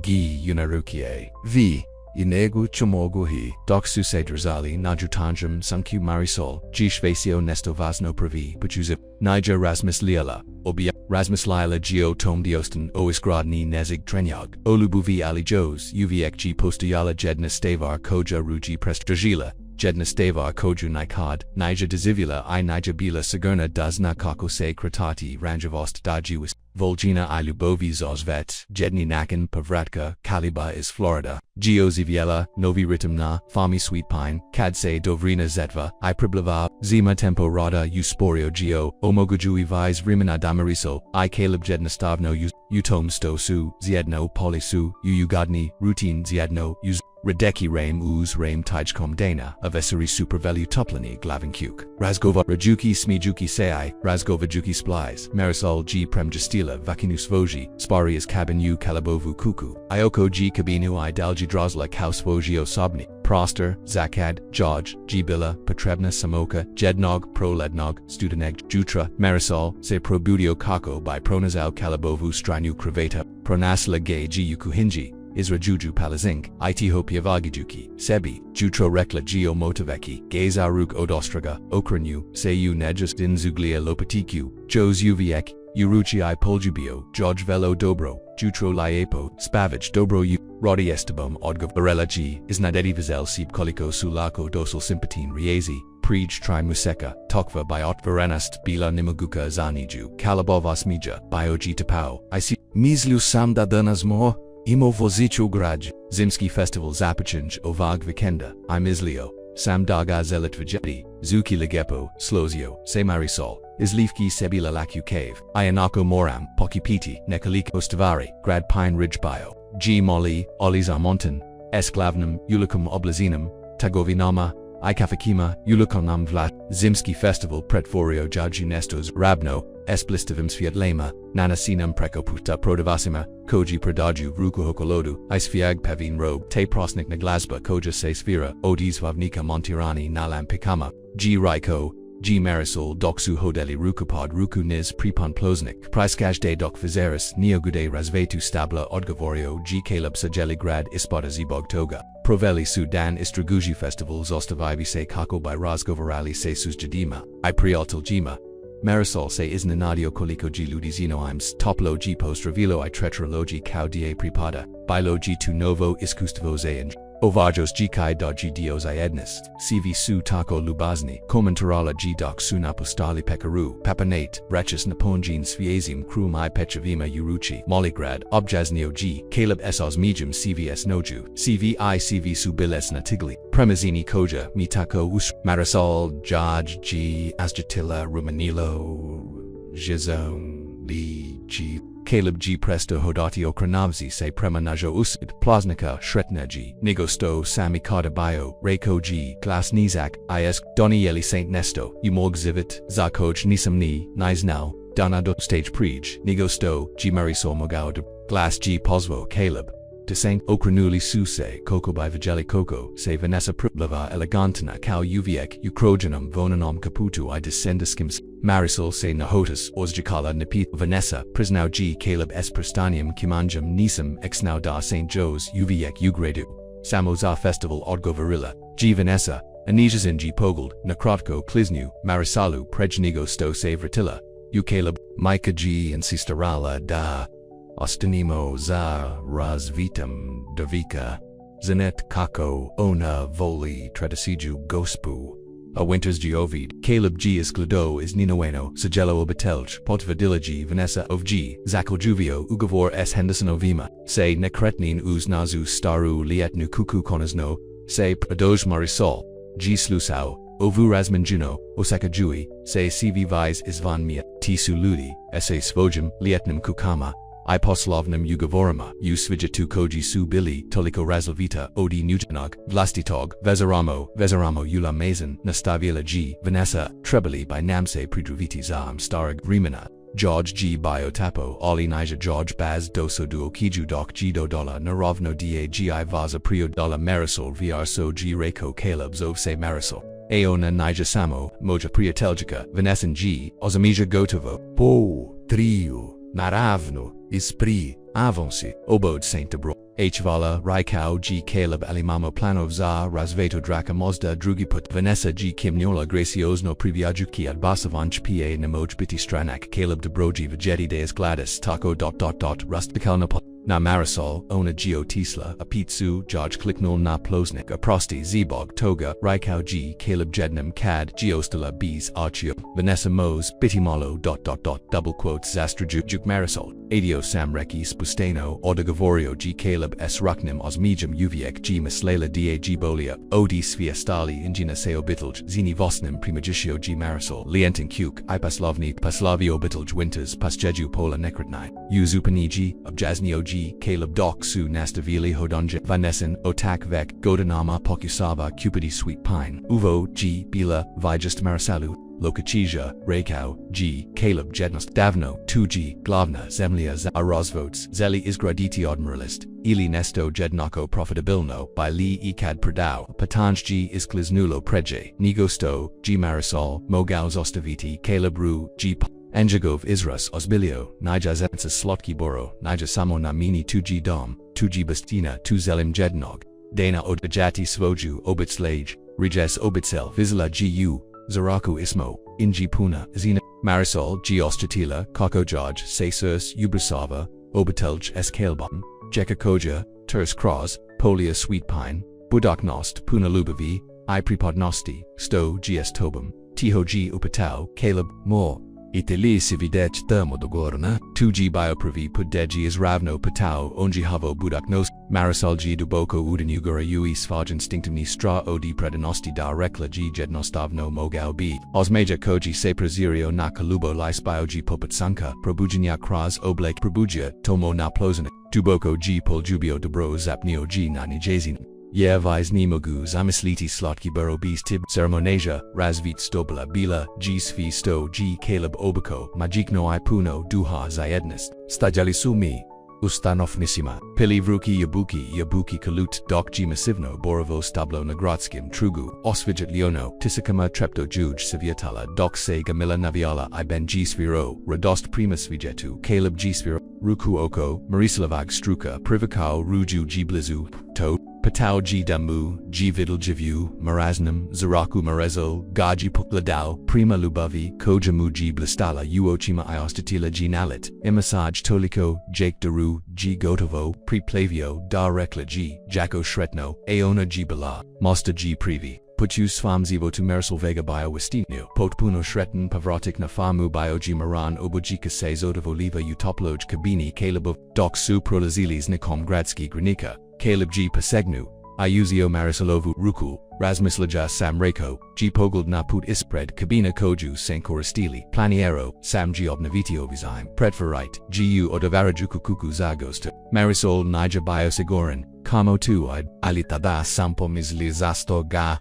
[SPEAKER 1] Gi Unarukie, V. Inegu Chomoguhi, Doksu Sedrazali Najutanjum Sanku Marisol, G Shvasio Nesto Vasno Pravi, Pachuzip, Nija Rasmus Liala, Obia, Rasmus Lila Geo Tom Diostan Oisgradni Nezig Trenyag, Olubuvi Ali Jos, Uvek Postayala Jedna Stavar Koja Ruji Prestjila, Jedna Stavar Koju Nikad, Nija Dezivula I Nija Bila Sagurna Dazna Kako Se Kratati Ranjavost Dajuis, Volgina I Lubovi Zozvet, Jedni Nakan Pavratka, Kaliba is Florida, Geoziviela, Novi Ritumna, Fami Sweet Pine, Kadse Dovrina Zetva, I Priblava, Zima Tempo Rada Usporio Geo, Omogujui Vise Rimana Damariso, I Caleb Jednastavno Utom Stosu, Ziedno Polisu, Uyugadni, Routine Ziedno, Radeki Rame Uz Rame Tijkom Dana, Avesari Supervelu Tuplani Glavinkuk, Razgova Rajuki Smijuki Sei, Razgova Juki Splies, Marisol G Premjastila Vakinus Voji, Sparias Kabinu Kalabovu Kuku, Ioko G Kabinu I Dalji Drozla Kaus Vojio Sobni, Proster, Zakad, Jaj, Gbila, Petrebna Samoka, Jednog, Prolednog, Studeneg, Jutra, Marisol, Se Probudio Kako by Pronazal Kalabovu Stranu Kraveta, Pronasla Gay G Yukuhinji, Isra Juju Palazink, Itiho Piavagijuki, Sebi, Jutro Rekla Geo Motaveki, Gazaruk Odostraga, Okranu, Seyu Nejas Dinzuglia Lopatiku, Jos Uviek, Uruchi I Poljubio, George Velo Dobro, Jutro Liepo, Spavage Dobro U, Rodi Estabum Odgov Varela G, Isnadedi Vizel Sip Koliko Sulako Dosal Sympatine Riezi, Prij Tri Museka, Tokva Biot Varenast Bila Nimaguka Zaniju, Kalabovas Mija, Bioji Tapao, I see Mislu Samda Danasmo, Imo Vozichu Graj, Zimski Festival Zapachinj Ovag Vikenda, I'm Islio, Sam Daga Zelit Vijeti, Zuki Legepo, Slozio, Se Marisol, Islivki Sebila Laku Cave, Ayanako Moram, Pokipiti, Nekalika Ostavari, Grad Pine Ridge Bio, G Molly, Olizar Montan, Esklavnum, Ulicum Oblazinum, Tagovinama, Ikafakima, Ulikonam Vlat, Zimski Festival Pretvorio Jaju Nestos Rabno, Esplistavim Svietlema, Nanasinam Prekoputa Prodavasima, Koji Pradaju Rukuhokolodu, Isfiag Pevin Robe, Te Prosnik Naglazba Koja Se Sfera, Odis Vavnika Montirani Nalam Pikama, G Raiko, G Marisol Doksu Hodeli Rukupod Ruku Niz Pripon Ploznik, Priskaj de Dok Vizeris, Neogude Razvetu Stabla Odgovorio G Caleb Sajeli Grad Ispota Zibog Toga, Proveli Sudan Istraguji Festivals Ostavivi Se Kako by Razgovarali Se Suzjadima, I Prialtil Jima, Marisol se iznanadio koliko G ludizino ims toplo G post revilo I tretrologi kao da pripada, bilo G tu novo iskustavo zayanj, Ovajos Gikai G Dios Iednis, CV Su Tako Lubazni, Komentarala G Dok Sun Apostoli Pekaru, Papanate, Brechus Naponjin Sviazim Krum I Petravima Uruchi, Moligrad, Objaznio G, Caleb Esos Medium CVS Noju, CVI CV Su Biles Natigli, Premazini Koja, Mitako Us, Marisol, Jaj G, Asjatilla Rumanilo, Jizone, Li G. Caleb G. Presto Hodatio Kranavzi se Premanajo Usid, Plaznica, Shretna G. Nigosto Sami Bio, Rekao G. Glas Nizak, Is. Donieli Saint Nesto, Umorg Zivit, Zakoj Nisamni, Niznau, Danado Stage Prij, Nigosto, G. Marisol Mogao, Glas G. Posvo, Caleb. De Saint Okranuli Suse, Coco by Vigeli Coco, se Vanessa Priplava Elegantana Cal Uviek, Ucrogenum Vonanom Caputu I Descendiskims, Marisol se Nahotus, Orzjikala Napith, Vanessa, Prisnau G. Caleb S. Pristanium Kimanjum Nisam, Exnau da St. Joe's, Uviek Ugradu, Samoza Festival Odgo Varilla, G. Vanessa, Anijazin G. Pogled, Nakrotko Kliznu, Marisalu Prejnigo Sto se Vratilla, U. Caleb, Micah G. and Sistarala da. Ostanimo za razvitam davika, Zanet kako ona voli tradasiju gospu. A Winters G. Ovid, Caleb G. Isclado is Ninoeno, Sagelo Obatelj, Potvadilla G. Vanessa of G. Zakal Juvio, Ugavor S. Henderson Ovima, se Nekretnin uz nazu staru lietnu kuku konasno, se Pradoj Marisol, G. Slusau, Ovu Razmanjuno, Osaka Jui, se CV Vise Isvan Mia, Tisu Ludi, Se Svojim, Lietnum Kukama, I poslovnum Ugavorima, U Svijatu Koji Su Bili, Toliko Razlavita, Odi Nujanog, Vlastitog, Vezaramo Yula Mazin, Nastavila G, Vanessa, Trebali by Namse Pridruviti Zam Starag Rimana, George G. Biotapo, Ali Nija George Baz Doso Duo Kiju Dok Gido Dola Narovno Da Gi Vaza Prio Dola Marisol VR So G. Rekao Caleb Zovse Marisol. Aona Nija Samo, Moja Priateljica, Vanessan G. Ozamija Gotovo, Po, Trio, Naravno, Ispri, Avonsi, Obod Saint Debro, Hvala, Raikau G. Caleb Alimamo Planov Za, Razveto Draka Mozda Drugiput, Vanessa G. Kimniola Graciosno Priviajuki at Basavanch Pa Nemoj Biti Stranak, Caleb Debroji Vegeti Deus Gladys Taco. Rustikalnapot. Na Marisol, Ona Geo Tisla, Apitsu, George Kliknul Na Plosnik, Aprosti Zebog Toga, Raikau G. Caleb Jednam Cad, Geostala Bees Archio, Vanessa Mose, Bitimolo. Double quotes Zastrajuk Marisol, Adio Samreki Spustano, Odagavorio G. Caleb S. Ruknim Osmijum Uviek G. Mislela Da G. Bolia, Odi Sviastali Ingina Seo Bitlj, Zini Vosnim Primagitio G. Marisol, Lientin Kuk, Ipaslovni, Paslavio Bitlj Winters, Pasjeju Pola Nekratnai, Uzupaniji, Objaznio G. Caleb Dok Su Nastavili Hodonja, Vanessan, Otak Vek, Godanama Pokusava Cupidi Sweet Pine, Uvo G. Bila, Vijast Marisalu, Lokachija, Rekao, G. Caleb Jednost, Davno, 2G, Glavna, Zemlia Arozvotes, Zeli Izgraditi Admiralist, Ili Nesto Jednako Profitabilno, by Li Ikad Pradao, Patanj G. Iskliznulo Preje, Nigosto, G. Marisol, Mogao Zostaviti, Caleb Ru, G. Enjagov Isras Osbilio, Nija Zetsa Slotki Boro, Nija Samo Namini 2G Dom, 2G Bastina 2 Zelim Jednog, Dana Odbajati Svoju Obitslage, Rijes Obitsel Vizla GU, Zaraku Ismo, Inji Puna, Zina, Marisol G. Ostratila, Kakojaj, Sesurs Ubrasava, Obitelj S. Kalebon, Jeka Koja, Turs Cross, Polia Sweet Pine, Budaknost Puna Lubavi, I Pripodnosti, Sto GS Tobum, Tiho G. Upatau, Caleb, More. Itali Sividech Thermodogorna, 2G Biopravi Pudeji is Ravno Patao Onji Havo Budaknos, Marisol G. Duboko Udanugura Ui Svaj Instinctivni Stra Odi Predanosti da Rekla G. Jednostavno Mogao B. Osmeja Koji Se Prazirio Na Kalubo Lis Biogi Popatsanka, Probujinia Kraz Oblake Probuja, Tomo Na Plozana, Duboko G. Poljubio Dobro Zapnio G. Nani Jazin. Yervise Nimogu Zamisliti Slotki Buro Beast Tib Ceremonasia, Razvit Stobla Bila, G. Svi Sto G. Caleb Obako, Magikno Ipuno Duha Zayednist, Stajalisumi, Ustanofnissima, Pili Vruki Yabuki Kalut, Dok G. Masivno Borovo Stablo Nagratskim Trugu, Osvijat Leono, Tisakama Trepto Juj Saviatala, Dok Se Gamila Naviala Iben G. Sphero, Radost Primus Vijetu, Caleb G. Sphero, Ruku Oko, Marisalavag Struka, Privakao Ruju G. Blizu, To. Patau G damu, G vidal jivu, Maraznam, Zaraku Marezo, Gaji Pukladao, Prima Lubavi, Kojamu G blistala, Uochima Iostatila G nalit, Imasaj Toliko, Jake Daru, G Gotovo, Preplavio, Da Rekla G, Jacko Shretno, Aona G Bala, Mosta G Privi. Putus fam zivo to Marisol Vega bio Westinio, Potpuno Shretten Pavrotic na famu bio G Maran Obojika se Zotov Oliva Utoploj Kabini Caleb Doc Su Prolazilis Nikom Gradsky Granika, Caleb G Pasegnu, Iuzio Marisolovu Rukul, Rasmislaja Sam Reko, G Pogold Naput Ispred Kabina Koju Saint Koristili, Planiero, Sam G Obnavitio Vizime, Predferite, Gu Odovarajuku Kuku Zagosta, Marisol Nija Biosigoran, Kamo Tuid, Alitada Sampo Misli Zasto Ga.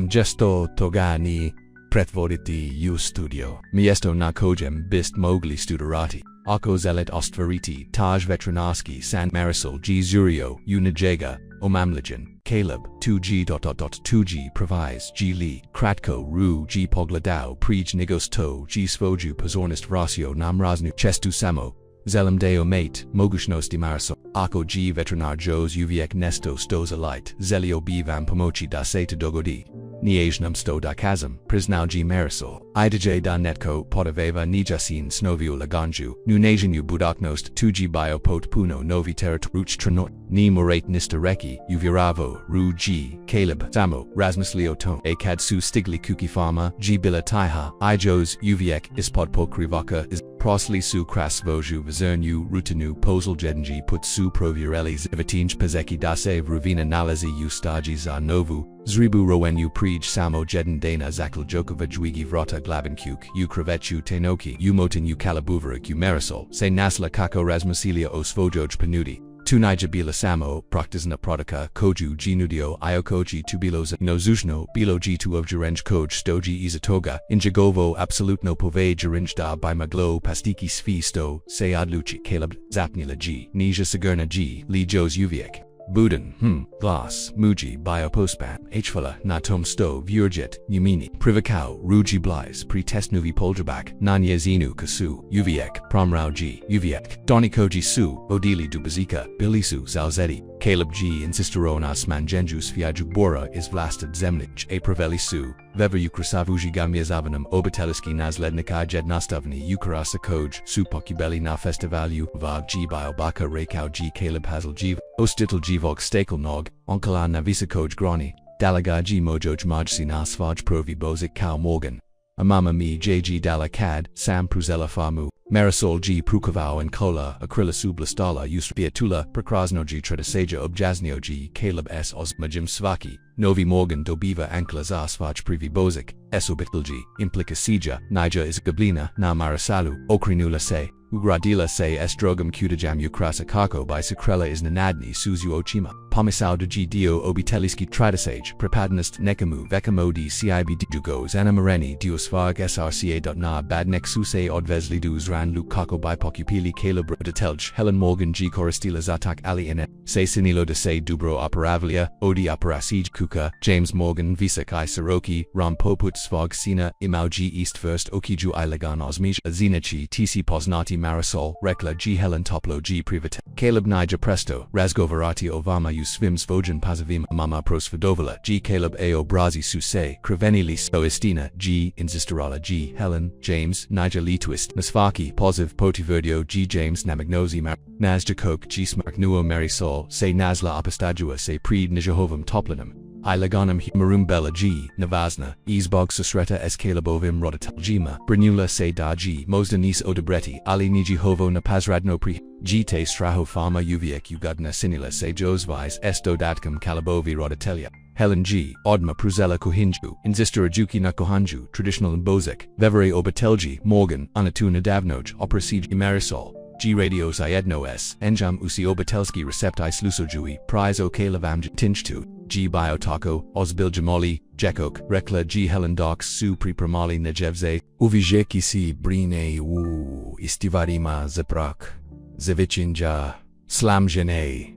[SPEAKER 1] Gesto togani pretvoriti u studio. Miesto na kojem bist mogli studerati. Ako zelet ostvariti taj veterinarski san Marisol G Zurio u Nijega, Omamlijan, Caleb, 2G. Provise G Li, Kratko Ru G Pogladao Prij Nigosto G Svoju Pozornist Rasio Namraznu Chestu Samo, Zelam Deo Mate, Mogushnosti Marisol, Ako G Veterinar Jos Uviek Nesto Stoza Light, Zelio B Vam Pomochi da Seta Dogodi, Niejnam Sto da Kazam, Prisnau G Marisol, Idaj da Netko, Potaveva Nijasin Snoviu Laganju, Nunajinu Budaknost 2G Bio Pot Puno Novi Ruch Tranot, Ni Morate Nista Reki, Uviravo, Ru G, Caleb, Samo, Rasmus Leoton, Akadsu Stigli Kuki Farma, G Bila Taiha, Ijos, Uviek, Ispod Pokrivaka, is Prosli Su Krasvoju Vizernu Rutinu Posel Jednji Put Su Provirelli Zivatinj Pazeki Dase Ruvina Nalazi Ustaji za Novu, Zribu Rowenu Prij Samo Jeden Dana Zakl Jokova Dwigi Vrota Glabenkuk, U Kravechu Tenoki, U Motin U Kalabuvarik U Marisol, Se Nasla Kako Rasmusilia Osvojoj Panudi. Tunija bila samo, praktizna prodika, koju ginudio, iokoji tubilos no zushno, bilo g tu of gerenj koj stoji izatoga, injagovo absolutno pove gerenjda by maglo pastiki sfi sto, se adluchi Caleb, zapnila g, nija sigurna g, li jos uviek. Budan, Glass, Muji, Biopostpan, Hfala, Natom Sto, Vurjet, Umini, Privakau, Ruji Blais, Pretest Nuvi Poljabak, Nanya Zinu Kasu, Uviek, Promrau G, Uviek, Donikoji Su, Odili Dubazika, Bilisu, Zalzeti, Caleb G. Insisteronas Mangenjus Fiaju Bora is Vlastad Zemnich, A Praveli Su, Vever Ukrasavuji Gamiazavanam, Obeteliski Naslednika Jednastavni, Ukarasa Koj, Supokubeli na Festivalu, Vag G. Biobaka Rekao G. Caleb Hazel G. Ostitel Gvog Stakel Nog, Onkala Navisa Koj Grani, Dalaga G. Mojoj Majsi Nasvaj Provi Bozik Kao Morgan, Amama Mi JG Dala Cad, Sam Pruzella Famu, Marisol G. Prukavao and Kola, Akrila Sublastala Usrpia Tula, Prakrasno G. Tredaseja Objaznio G. Caleb S. Osmajim Svaki, Novi Morgan Dobiva Ankla Zasvaj Privi Bozik, Esobitl G. Implica Sija, Nija is Gablina, Na Marisalu, Okrinula Se, Ugradila Se Estrogam Kudajam Ukrasa Kako by Sakrela is Nanadni Suzu Ochima, Pomisau de G. Dio Obiteliski Tradasage, Prepadnist Nekamu Vekamodi CIB Dugos Anamareni Diosvag SRCA.na Badnek Suse Odvezli Dus Ran Luke Kako by Pokupili Caleb Detelj Helen Morgan G. Koristila Zatak Ali Ene, Se Sinilo de Se Dubro Operavlia, Odi Operasij Kuka, James Morgan Visak I Saroki, Ram Poput Svog Sina, Imau G. East First Okiju Ilagan Osmij, Zinachi TC Poznati Marisol, Rekla G. Helen Toplo G. Privata, Caleb Nija Presto, Razgovarati Ovama Svim Svojan Pazavim Mama Prosvedovala G. Caleb A. Obrazi Suse, Kravenilis Oestina G. Insisterala G. Helen, James, Nija Litwist, Nasvaki, Posiv Potiverdio G. James Namagnosi Mar, Nazjakok G. Smark Nuo Marisol, Se Nazla Apostadua Se Pred Nijahovam Toplanum, Ilaganum Marum Bella G. Navazna, Izbog Susreta S. Calebovim Rodatal Jima, Brinula Se Da G. Mosdanis Odebreti, Ali Nijihovo Napazradno Pri, G. Te Straho Fama Uviek Ugadna Sinila Se Josvais Esto Datkam Calabovi Rodatelia, Helen G. Odma Pruzella Kohinju, Inzistra Juki na Kohanju, Traditional Bozek, Vevere Obatelji, Morgan, Anatu Nadavnoj, Oprasij Marisol, G. Radios Iedno S. Enjam Usi Obatelski Recepti Slusojui, Prize O. Kalavam Tinchtu, G. Biotako, Ozbiljamoli, Jekok, Rekla G. Helen Docs Su Pripramali Nejevze, Uvijeki Si Brine U Istivarima Zeprak, Zevichinja, Slamjene,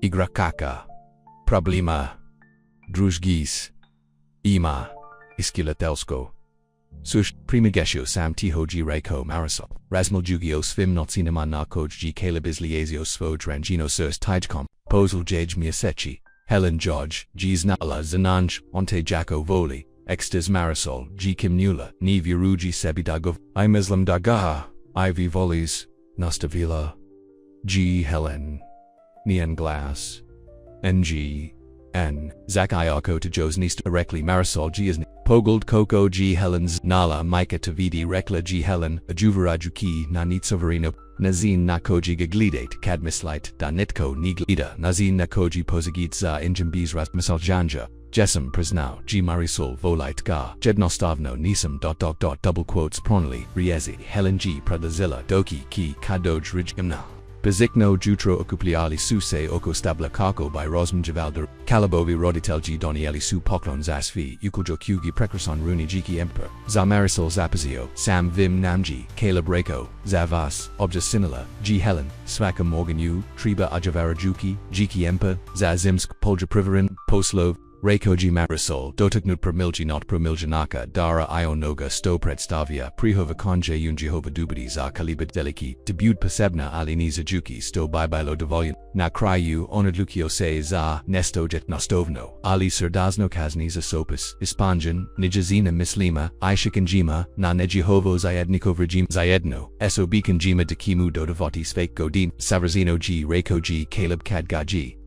[SPEAKER 1] Igrakaka, Problema, Druzgis, Ima, Iskilatelsko. Sush, Primigesho Sam Tiho G. Rekao Marisol, Rasmal Jugio Svim Notsinama Na Koj G. Caleb Isliazio Svoj Rangino Sirs Tijkom, Posel Jij Miasechi, Helen George, G Znala Zananj, Onte Jacko Voli, Extes Marisol, G Kim Nula, Ni Viruji Sebidagov, I Muslim Dagaha, Ivy Volis, Nastavila, G Helen, Nian Glass, NG, N, Zach Iako to Joe's Nista Rekli Marisol G is Pogold Coco G Helens Nala Micah Tavidi Rekla G Helen, Ajuvarajuki Nanitsoverino, Nazin Nakoji Gaglidate Cadmislight, Danitko Niglida, Nazin Nakoji Pozagitza Injimbiz Rasmisal Janja, Jesam Prisnau, G Marisol Volite Ga, Jednostavno Nisam ... double quotes Pronali, Riezi, Helen G Pradazilla, Doki Ki Kadoj Rijimna. Bezikno Jutro Okupliali Suse Oko Stabla Kako by Rosman Javaldar, Kalabovi Roditel G Donieli Su Poklon Zasvi, Yukuljo Kyugi Prekrason Runi Jiki Emperor, Zamarisol Zapazio, Sam Vim Namji, Caleb Reko, Zavas, Obja Sinala, G Helen, Svaka Morgan U, Triba Ajavarajuki, Jiki Emperor, Zazimsk, Polja Privarin, Poslov, Reikoji Marisol, Dotaknut Pramilji not Pramiljanaka, Dara Ionoga Sto Predstavia, Prihova Konje Yun Jehova Dubadi za Kalibit Deliki, Debut Pasebna Alini Zajuki Sto Bibilo Devolyan, Na Kryu Onadlukio Se za, Nesto Jet Nostovno, Ali Serdazno Kazni za Sopis, Ispanjan, Nijazina Mislima, Ishikanjima, Na Nejehovo Zayedniko Vrjim Zayedno, Sob Kanjima Dekimu Dodavati Svake Godin, Savrazino G Reiko G Caleb Kadgaji.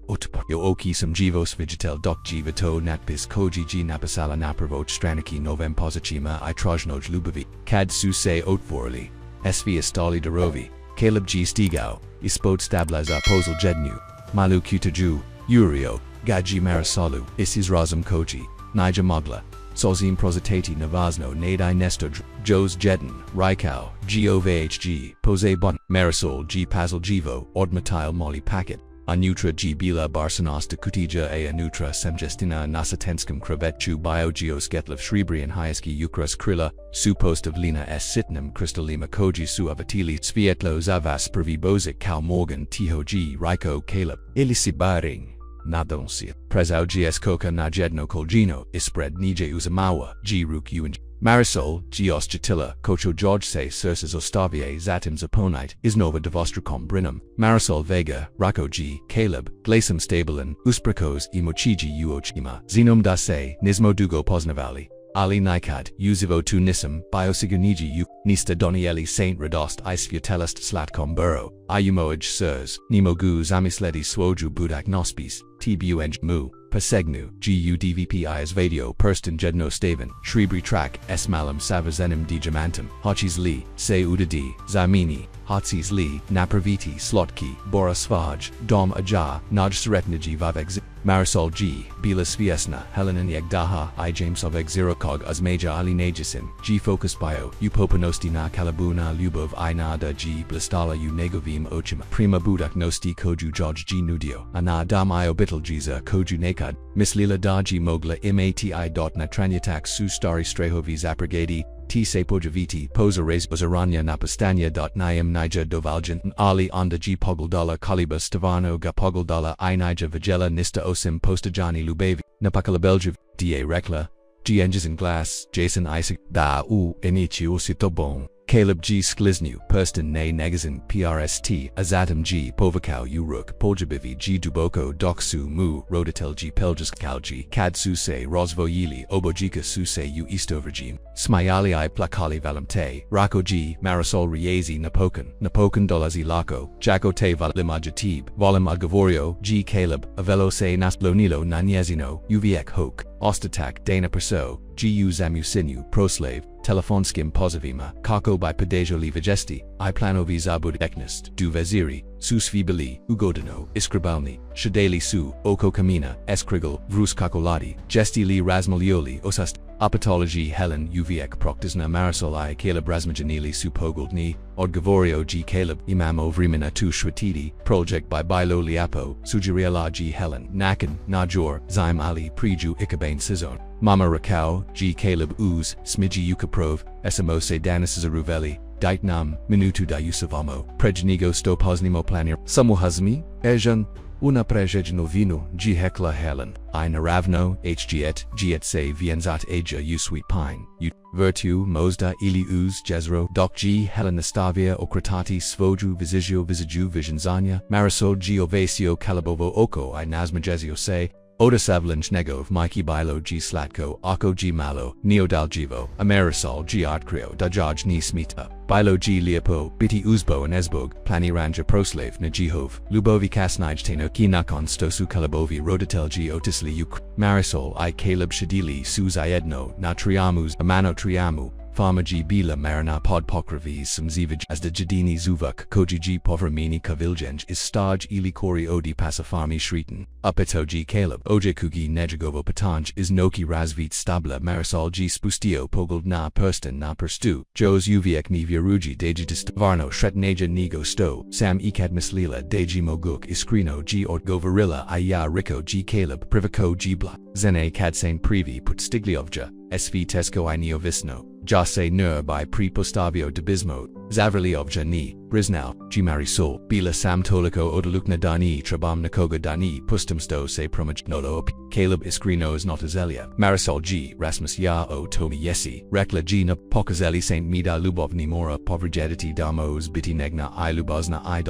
[SPEAKER 1] Yo oki sam jivos vigitel dok jivato natpis koji g napasala napravoch straniki novem pozachima I trojnoj lubavi, kad su se otvorili. Sv istali darovi, Caleb G stigao, ispod stabla za posel jednu, malu kutaju, urio, gaji marisolu, isis razum koji, nija mogla, sozim prozitati navazno nadi nesto Jos jeden, Rekao, govhg, pose bon, marisol g pasel jivo, ordmatile molly packet. Anutra G Bila Barsanasta Kutija A Anutra Semjestina Nasatenskum Kravetchu Biogeos Getlev Shribrian Hyaski Ukras Krilla, Supost of Lina S Sitnam Kristallima Koji Su Avatili Svietlo Zavas Pervi Bozik Kal Morgan Tiho G Raiko Caleb, Ilisi Baring, Nadonsi, Prezau GS Koka Najedno Kolgino, Ispred Nije Uzamawa, G Ruk Uin. Marisol, Gios Jatilla, Kocho George Se Cerses Ostavie Zatim Zaponite, Isnova Devostrucom Brinum, Marisol Vega, Rako G, Caleb, Glacium Stabelin, Usprakos Imochiji Uochima, Zenum Da Se, Nismo Dugo Poznavali, Ali Nikad, Uzivo Tu Nisam, Biosiguniji U, Nista Donieli Saint Radost Isfutelest Slatcom Burrow, Ayumoaj Sirs, Nimogu Zamisledi Swoju Budak Nospis, Tbung Mu. Pasegnu, Gudvp Isvadio Perston Jedno Staven, Shribri Trak, S Malam Savazenim Dijamantum, Hachis Li, Se Udadi, Zamini, Hatsis Li, Napraviti Slotki, Boris Vaj, Dom Aja, Naj Suretniji Vaveg Marisol G, Bilas Viesna, Helenin Yegdaha, I James Oveg Zirokog Azmaja Ali Najisin, G Focus Bio, Upopanosti na Kalabuna Lubov I Nada G Blistala U Negovim Ochima, Prima Budak Nosti Koju George G Nudio, Ana Dam Iobital Jiza Koju Nakad, Miss Lila Daji Mogla Mati. Natranyatak Su Stari Strehovi Zapragadi, T Sepojaviti Posa Rez Ozaranya Napastanya. Niam Nija Dovaljan Ali Onda G Pogoldala Kaliba Stavano Ga Pogoldala I Nija Vagela Nista Osim Postajani Lubavi, Napakalabeljiv, Da Rekla, G Engines in Glass, Jason Isaac, Da U Enichi Usitobon. Caleb G Skliznu, Perston Ne Negazin, PRST, Azatam G Povakau Uruk, Poljabivi G Duboko Doksu Mu, Rodatel G Peljas Kalji, Kad Suse, Rosvoyili, Obojika Suse U Eastovergim, Smayali I Plakali Valamte, Rako G, Marisol Riezi Napokan Dolazi Lako, Jakote Valimajatib, Volim Agavorio, G Caleb, Avelo Se Nasplonilo Nanyezino, Uviek Hoke, Ostatak Dana Perso, Gu Zamusinu, Proslave, Telefonskim Pozavima, Kako by Pedejo Livagesti, I Planovi Zabud Eknist, Du Veziri, Susvibili, Ugodino, Iskrabalni, Shadeli Su, Oko Kamina, Eskrigel, Vrus Kakoladi, Gesti Li Razmalioli, Osast, Apatology Helen Uviek Proctisna Marisol I Caleb Razmajanili Supogoldni, Odgavorio G Caleb, Imam Ovrimina Tu Shwatidi, Project by Bilo Liapo, Sujiriala G Helen, Nakan, Najor, Zaim Ali, Priju Ikabane Sizon, Mama Rakau, G Caleb Uz, Smiji Yukaprov, Esamose Danis Zaruveli, Daitnam, Minutu da Yusavamo, Prejnigo Stopoznimo Planir, Samuhazmi, Ejan, Una Prejejno Vinu, G Hekla Helen, I Naravno, Hget, Giet Se Vienzat Aja U Sweet Pine, U Virtu, Mozda, Ili Uz, Jezro, Doc G Helen Nastavia, Okratati, Svoju, Visiju Visiju Visionzania, Marisol G Ovasio Calabovo Oko I Nazmajezio Se, Oda Savlanch Negov Mikey Bilo G Slatko Ako G Malo Neodal Jivo Amerisol G Artkrio Dajaj Ni Smita Bilo G Leopo Biti Uzbo and Esbog Plani Ranja Proslav Najihov Lubovi Kasnijteno Kinakon Stosu Kalabovi Rodatel G Otisli Uk Marisol I Caleb Shadili Su Zayedno Na Triamus Amano Triamu Farmaji Bila Marina Pod Pokravis Samzivij as the Jadini Zuvak Kojiji Povramini Kaviljenj is Staj Ili Kori Odi Pasafarmi Shriten Upetoji Caleb Ojekugi Nejagovo Patanj is Noki Razvit Stabla Marisol G Spustio Pogold Na Perston Na Perstu Jos Uviek Ni Vieruji Dejitist Varno Shret Naja Nigo Sto Sam Ekad Mislila Deji Moguk Iskrino G Ortgovarilla Aya Rico G Caleb Privako G Bla Zene Kadsain Privi Put Stigliovja SV Tesco I Neovisno Jase Nur by Prepostavio Debismo, Zavrliovja Ni, Brisnau, G Marisol, Bila Sam Toliko Odalukna Dani Trabam Nakoga Dani Pustumsto Se Promaj Nolo Caleb Iskrinos Notazelia, Marisol G, Rasmus Ya O Tomi Yesi, Rekla G Na Pokazeli Saint Mida Lubovni Mora Povrijediti Damos Biti Negna I Lubozna I.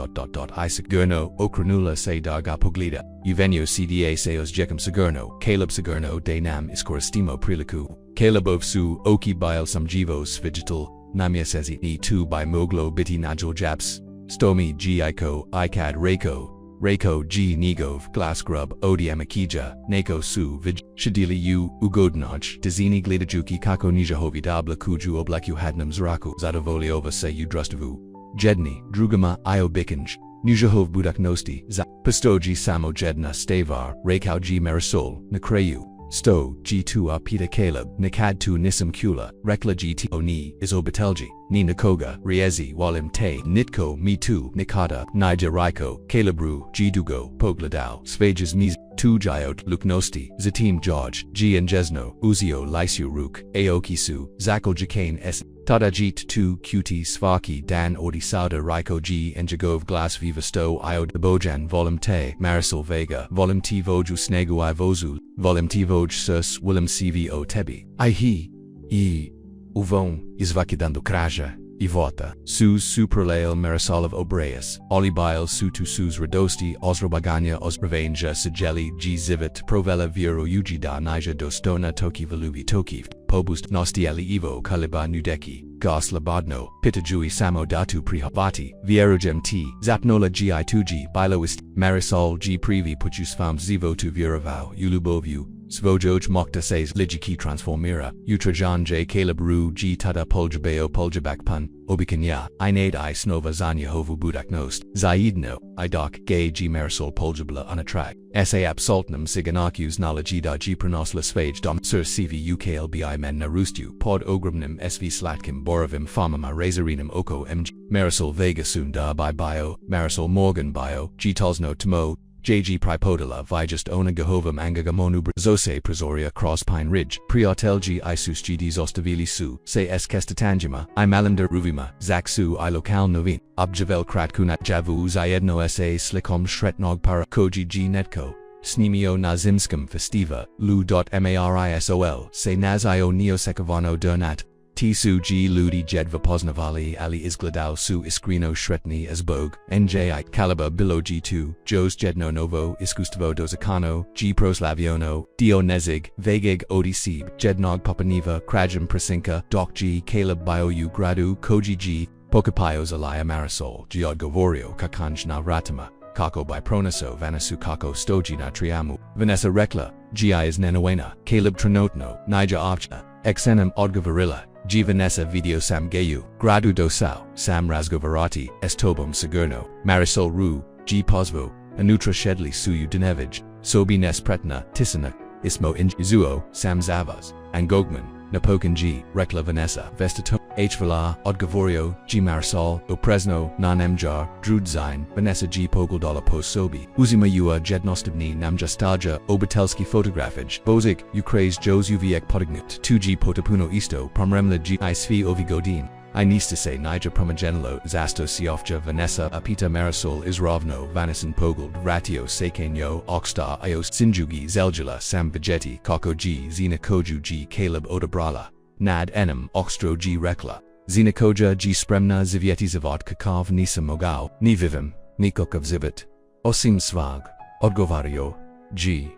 [SPEAKER 1] Isaac Gurno, Okranula Se Darga Poglida, Uvenio CDA Seos Jekum Sagurno, Caleb Sagurno De Nam Iskoristimo Priliku. Caleb Su Oki Bile Samjivos Vigital, Namia Sezi Ni 2 by Moglo Biti Najul Japs, Stomi G Iko, Ikad Reiko G Nigov, Glass Grub, Odi Amakija, Nako Su Vig, Shadili U, Ugodnoj, Dizini Glidajuki Kako Nijahovi Dabla Kuju Oblaku Hadnam Zraku, Zadovoliova Se U Drustavu, Jedni, Drugama Io Bikinj, Nujahov Budak Nosti, Pistoji Samo Jedna Stavar, Rekao G Marisol, Nakreyu. Sto, G2 Peter Caleb, Nikad 2 Nisam Kula, Rekla GT Oni, Isobatelji, Ni Nakoga, Riezi, Volim Te, Nitko, Me 2, Nikada, Nije Raiko, Calebru, G Dugo, Pogladao, Svejas Miz, 2 Jayot, Luknosti, Zatim George, G and Jesno, Uzio Lysiu Ruk, Aokisu, Zakol Jakain S. Tadajit 2 Qt Svaki Dan Odi Sada Raiko G and Jagov Glass Viva Sto Iod Bojan Volim Te Marisol Vega Volim T Voju Snegu I Vozu Volim T Voj Sus Willem CVO Tebi Ihi I Uvon Izvakidando Kraja Ivota Sus Supralael Marisolov Obreus Olibile Sutu Sus Radosti Osrobaganya Osravanja Sigeli G Zivit Provela Viro Ujida Nija Dostona Toki Valuvi Tokiv Pobust Nostieli Evo Kaliba Nudeki Gas Labadno Pitajui Samo Datu Prihavati Vierujem T Zapnola Gi2G Biloist Marisol G Privi Puchus Fam Zivo tu Viravau Ulubovu Svojoj Mokta says Lijiki Transformira Utrajan J Caleb Ru G Tada Poljabeo Poljabak Pun Obikanya Inade I Snova Zanya Hovu Budaknost Zaidno Idok Gay G Marisol Poljabla Unattract Saap Saltnam Siganakus Nalajida G Pronosla Svage Dom Sir CV UKLBI Men Narustu Pod Ogrumnim SV Slatkim Borovim Famama Razorinum Oko MG Marisol Vega Sunda by Bio Marisol Morgan Bio G Tolsno Tmo JG Pripodala Vijust Ona Gahovam Angagamonu Zose Prazoria Cross Pine Ridge Priotelgi Isus GD Zostavili Su Se S Kestatanjima I Malamder Ruvima Zak Su I Lokal Novin Abjavel Kratkunat Javu Zayedno Sa Slikom Shretnog Para Koji G Netko Snimio Nazimskum Festiva Lu.Marisol Se Nazio Neosekavano Dernat Tisu G Ludi Jedva Poznavali Ali Izgladao Su Iskrino Shretni Esbog NJI Caliber Bilo G2 Jos Jedno Novo Iskustvo Dozakano G Proslaviono Dio Nezig Vegig Odisib Jednog Popaniva Krajam Prasinka Doc G Caleb Bioyu Gradu Koji G Pokapios Alaya Marisol Giod Govorio Kakanj Na Ratama Kako by Pronaso Vanasu Kako Stoji Na Triamu Vanessa Rekla Gi is Nenowena Caleb Trinotno Nija Avcha Exenum Odgavarilla G Vanessa Video Sam Gayu, Gradu Dosau, Sam Razgovarati, Estobum Sagurno, Marisol Ru, G Pozvo, Anutra Shedli Suyu Dinevij, Sobi Nes Pretna, Tisana, Ismo Injizuo, Sam Zavas, Angogman, Napokan G, Rekla Vanessa, Vestato, H Vala, Odgavorio, G Marisol, Opresno, Nan Mjar, Drudzine, Vanessa G Pogoldala Posobi, Uzimayua Jednostabni Namjastalja, Obatelski Photografij, Bozik, Ukrais Jos Uviek Podignut, 2G Potapuno Isto, Promremla G Isvi Ovigodin. I Nistase Nija Promagenelo, Zasto Siofja Vanessa Apita Marisol Izrovno Vanasan Pogold Ratio Sekenyo Okstar Ios Sinjugi Zeljula Sam Vegeti Kako G Zina Koju G Caleb Odabrala Nad Enem Okstro G Rekla Zina Koja G Spremna Zivieti Zavot Kakov Nisa Mogao Ni Vivim Nikok of Zivit Osim Svag Odgovario G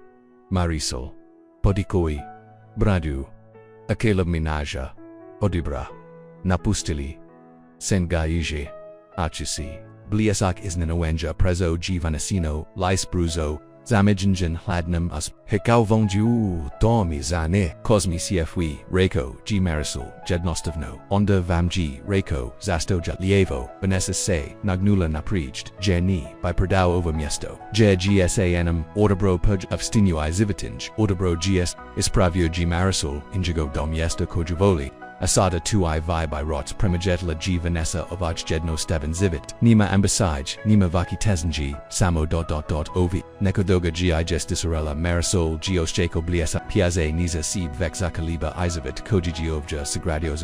[SPEAKER 1] Marisol, Podikoi, Bradu, Akela Minaja, Odibra, Napustili, Sengaije, Achisi, Bliasak Isnanoenja Prezo G Vanasino, Lice Bruzo, Zamijinjin Hladnam Us, Hikau Vongju, Domi Zane, Cosmi Cfwi, Rekao, G Marisol, Jednostovno, Onda Vamji, Rekao, Zastoja, Lievo, Vanessa Se, Nagnula Naprijd, Jeni, by Perdao over Miesto, Je GSANM, Ordebro Pudge of Stinui Zivitinj, Ordebro GS, Ispravio G Marisol, Indigo Dom Yesta Kojuvoli, Asada 2I Vi by Rots Primijetla G Vanessa Ovaj Jedno Steven Zivit, Nima Ambasaj, Nima Vaki Tezenji, Samo Ovi, Nekodoga Gi Gestisarella Marisol Geoshako Bliesa, Piaze Niza Sib Vexa Kaliba Izavit, Koji Giovja, Sagradio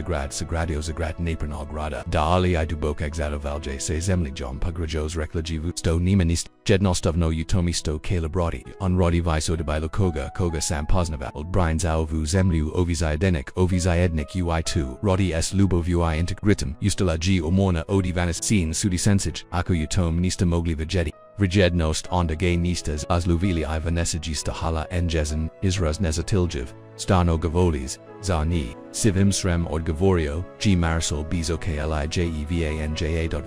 [SPEAKER 1] Zagrat Napranog Rada, Daali Idubok Exadovalje Se Zemli Jom Pagrajos Reklajivu, Sto Nimanist, Jednostovno Utomi Sto Kalabrodi, Onrodi Visodabai Koga Sam Poznaval, Brian Zaovu Zemliu Ovizayadenik, Ovizaednik UI2, Rodi S Lubovui Integritum, Ustala G Omorna Odi Vanis Scene Sudi Sensage, Ako Utom Nista Mogli Vajedi. Vrijednost onda gay nistas azluvili I Vanessa Gista Hala Enjezen, Isras Nezatiljev, Stano Gavolis, Zani, Sivim Srem od Gavorio, G Marisol Bizo Klijevanja.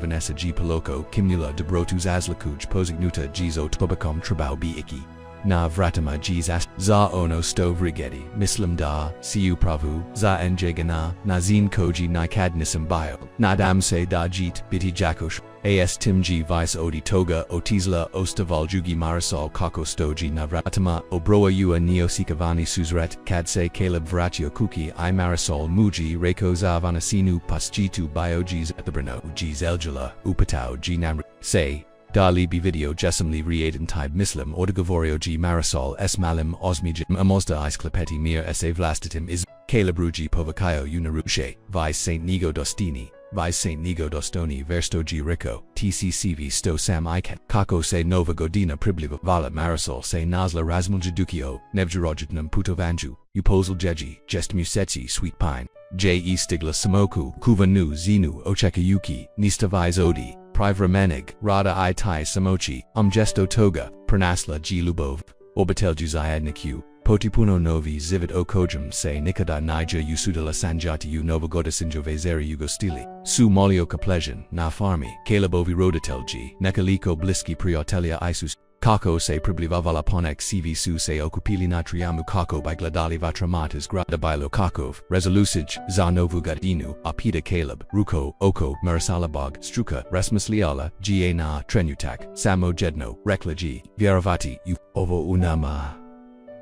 [SPEAKER 1] Vanessa G Paloko, Kimnula Debrotus Azlakuj Posignuta Gizo Tobacom Trabau Bi Iki. Na Vratama Gzas, Za Ono Sto Vrigedi, Mislim Da, Siu Pravu, Za Njagana, Nazin Koji Nikadnisam Bio, Nadam Se Da Jit, Biti Jakosh, As Timji Vice Odi Toga, Otizla Ostaval Jugi Marisol Kako Stoji Navratama, Obroa Ua Neosikavani Suzret, Kadse Caleb Vratio Kuki, I Marisol Muji, Reko Zavanasinu Pasjitu Bio Gs Etabrano, Gs Eljula, Upatau G Namri, Se. Dali bi video jesamli readen type mislim Ordagavorio G Marisol S Malim Osmijit Amozda Is Klepeti Mir Se Vlastitim Is Calebrugi Povakayo Unarushe, Vice Saint Nigo Dostini, Vice Saint Nigo Dostoni Versto G Rico, TCCV Sto Sam Iken, Kako Se Nova Godina Pribliva Vala Marisol Se Nazla Razmuljadukio, Nevjarojitnam Putovanju, Upozl Jeji, Jest Musetsi Sweet Pine, J.E. Stigla Samoku, Kuvanu Zinu Ochekayuki, Nista Vizodi, Privramenig, Rada I Tai Samochi, Gesto Toga, Pernasla G Lubov, Obatel Juzayadniku, Potipuno Novi Zivit O Kojum Se Nikada Nije Usudala Sanjati U Novogodasinjo Vezeri Ugostili, Su Molio Kaplejan, Na Farmi, Calebovi Rodatelji, Nekaliko Bliski Priotelia Isus, Kako Se Priblivavala Ponek CV Su Se Okupili Natriamu Kako by Gladali Vatramatas Grada Bilo Kakov, Resolucij, Za Novu Gadinu, Apida Caleb, Ruko, Oko, Marisalabog, Struka, Rasmus Liala, Ga Na, Trenutak, Samo Jedno, Reklaji, Vieravati, U, Ovo Unama.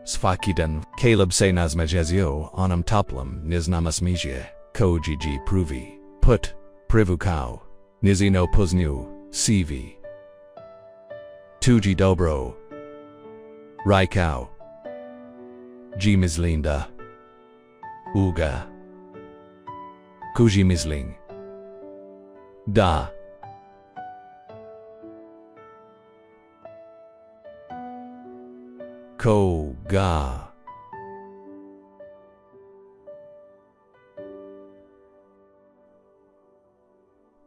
[SPEAKER 1] Svakidan, Caleb Se Nazmajezio, Onam Toplam, Niznamasmije, Ko Gigi Pruvi, Put, Privukau, Nizino Puznu, CV. Tuji Dobro, Raikau, G Mislinda, Uga, Kuji Misling, Da, Ko Ga,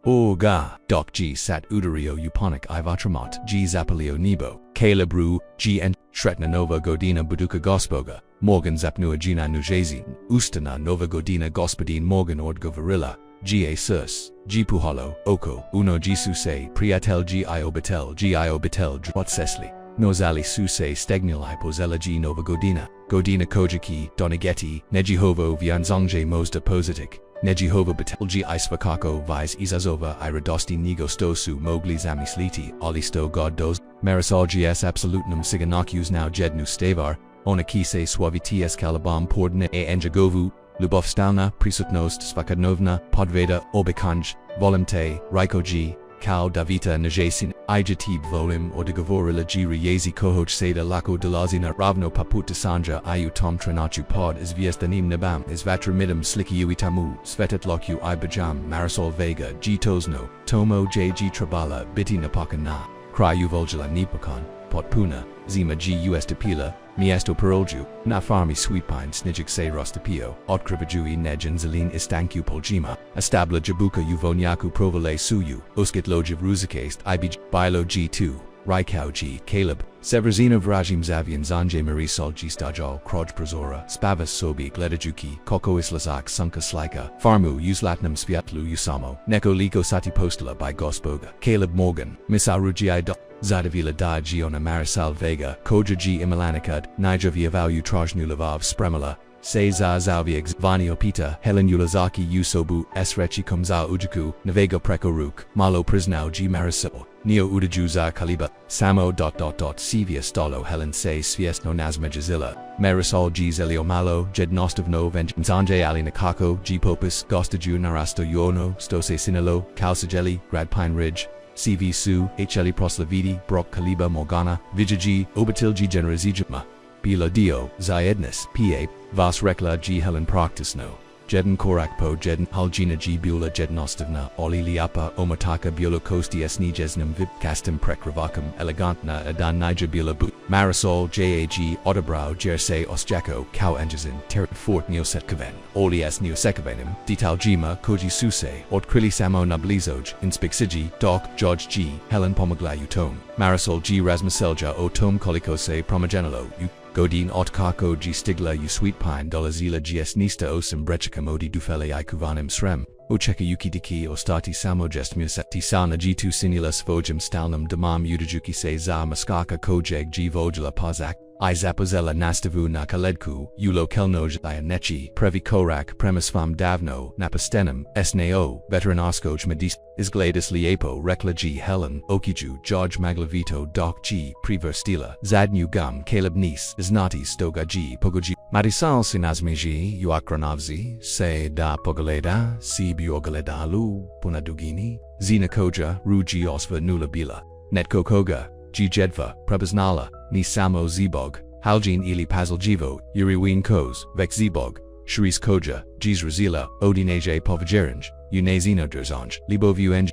[SPEAKER 1] Uga, Doc G Sat Udario Uponic Ivatramot, G Zapalio Nebo, Calebru, G and Shretna Nova Godina Buduka Gospoga, Morgan Zapnua Gina Nujazin, Ustana Nova Godina Gospodin Morgan Ordgo Varilla, G A Sus, G Puhalo, Oko, Uno G Suse, Priatel G Iobitel, G Iobitel Drot Sesli, Nozali Suse Stegnili Pozella G Nova Godina, Godina Kojaki, Donigeti, Nejihovo Vianzongje Mozda Pozitik, Nejihova Batelji Isvakako Vise Izazova Iradosti Nigo Stosu Mogli Zamisliti Olisto God Dos Marisol GS Absolutnum Siganakus Now Jednu Stavar Onakise Suavitias Kalabam Pordne A Enjagovu Lubovstalna Prisutnost Svakadnovna Podveda Obikanj Volimte Raikoji Kao Davita Najasin Ijatib Volim Odegavorila Giri Yezi Kohoj Seda Lako Delazina Ravno Paput Sanja Ayu Tom Trenachu Pod is Viestanim Nabam is Vatramidam Sliki Uitamu Svetet Lokyu Ibajam Marisol Vega G Tosno Tomo J G Trabala Biti Napakana Kryu Voljala Nipakan Potpuna Zima G US Tapila Miesto Perolju Na Farmi Sweetpine Snijik Se Rostapio Otkrivajui Nejan Zelin Istanku Poljima Establa Jabuka Uvonyaku Provale Suyu Uskit Lojiv Ruzakast Ibij Bilo G2 rekao G. Caleb, Severzino Vrajim Zavian Zanje Marisol G. Stajal, Kroj Prazora, Spavas Sobi, Gledajuki, Koko Islazak Sunka Slika, Farmu Uslatnam Sviatlu Usamo, Neko Liko Sati Postala by Gosboga, Caleb Morgan, Misarugi Zadavila da Giona Marisal Vega, Koja G. Imalanikad, Niger Viavau Utrajnulavav Spremala, Se za Zalviegs, Vanio Pita, Helen Ulazaki Usobu, Esrechi Komza Ujuku, Navego Prekoruk, Malo Prisnau G. Marisol, Neo Udajuza Kaliba, Samo. Sevia Stolo Helen Se Sviesno Nazmejazilla, Marisol G. Zelio Malo, Jed Nostovno Zanje Ali Nakako, G. Popus, Gostaju Narasto Yuono, Stose Sinalo, Kalsajeli, Gradpine Ridge, CV Su, Heli Proslavidi, Brock Kaliba Morgana, Vijaji, Obatilji Generazijama, Bila Dio, Zayednis, Pa, Vas Rekla G. Helen Praktisno, Jeden Korakpo Jeden Haljina G. Bula Jednostovna, Oli Liapa, Omataka Bula Kosti Esnijesnum Vip Kastim Prekravakam, Elegantna Adan Niger Bula Boot, Marisol, JAG, Odebrau, Jersey Ostjako, Kau Engizin, Territ Fort Neosetkaven, Oli S. Neosekavenim, Ditaljima, Koji Suse, Ort Krili Samo Nablizoj, Inspixiji, Doc, George G. Helen Pomaglayu Tome, Marisol G. Razmaselja O Tome Kolikose Promagenalo, Godin Otkako G. Stigla U Sweet Pine Dolazila GS Nista Osem Brechika Modi Dufele Ikuvanim Srem, Ocheka Yukidiki Ostati Samo Jestmusa Tisana G2 Sinula Svojim Stalnum Damam Udajuki Se Za Maskaka Kojeg G. Vojla Pazak, I Zapozela Nastavu na Kaledku, Ulo Kelnoj Nechi, Previ Korak Premisfam Davno, Napastenum, Snao, Veteranaskoj Medis, Isgladis Liepo, Rekla G. Helen, Okiju, George Maglavito, Doc G. Preverstila, Zadnu Gum, Caleb Nis, Iznati Stoga G. Pogoji, Marisal Sinazmiji, Uakranavzi, Se da Pogaleda, Si Buogaledalu, Punadugini, Zina Koja, Ruji Osva Nula Bila, Netko Koga, G. Jedva, Prebaznala, Ni Samo Zebog, Haljin Ili Pazaljivo, Uriwin Koz, Vex Zebog, Shris Koja, Giz Razila, Odineje Povajerinj, Unazino Derzanj, Libovu Eng,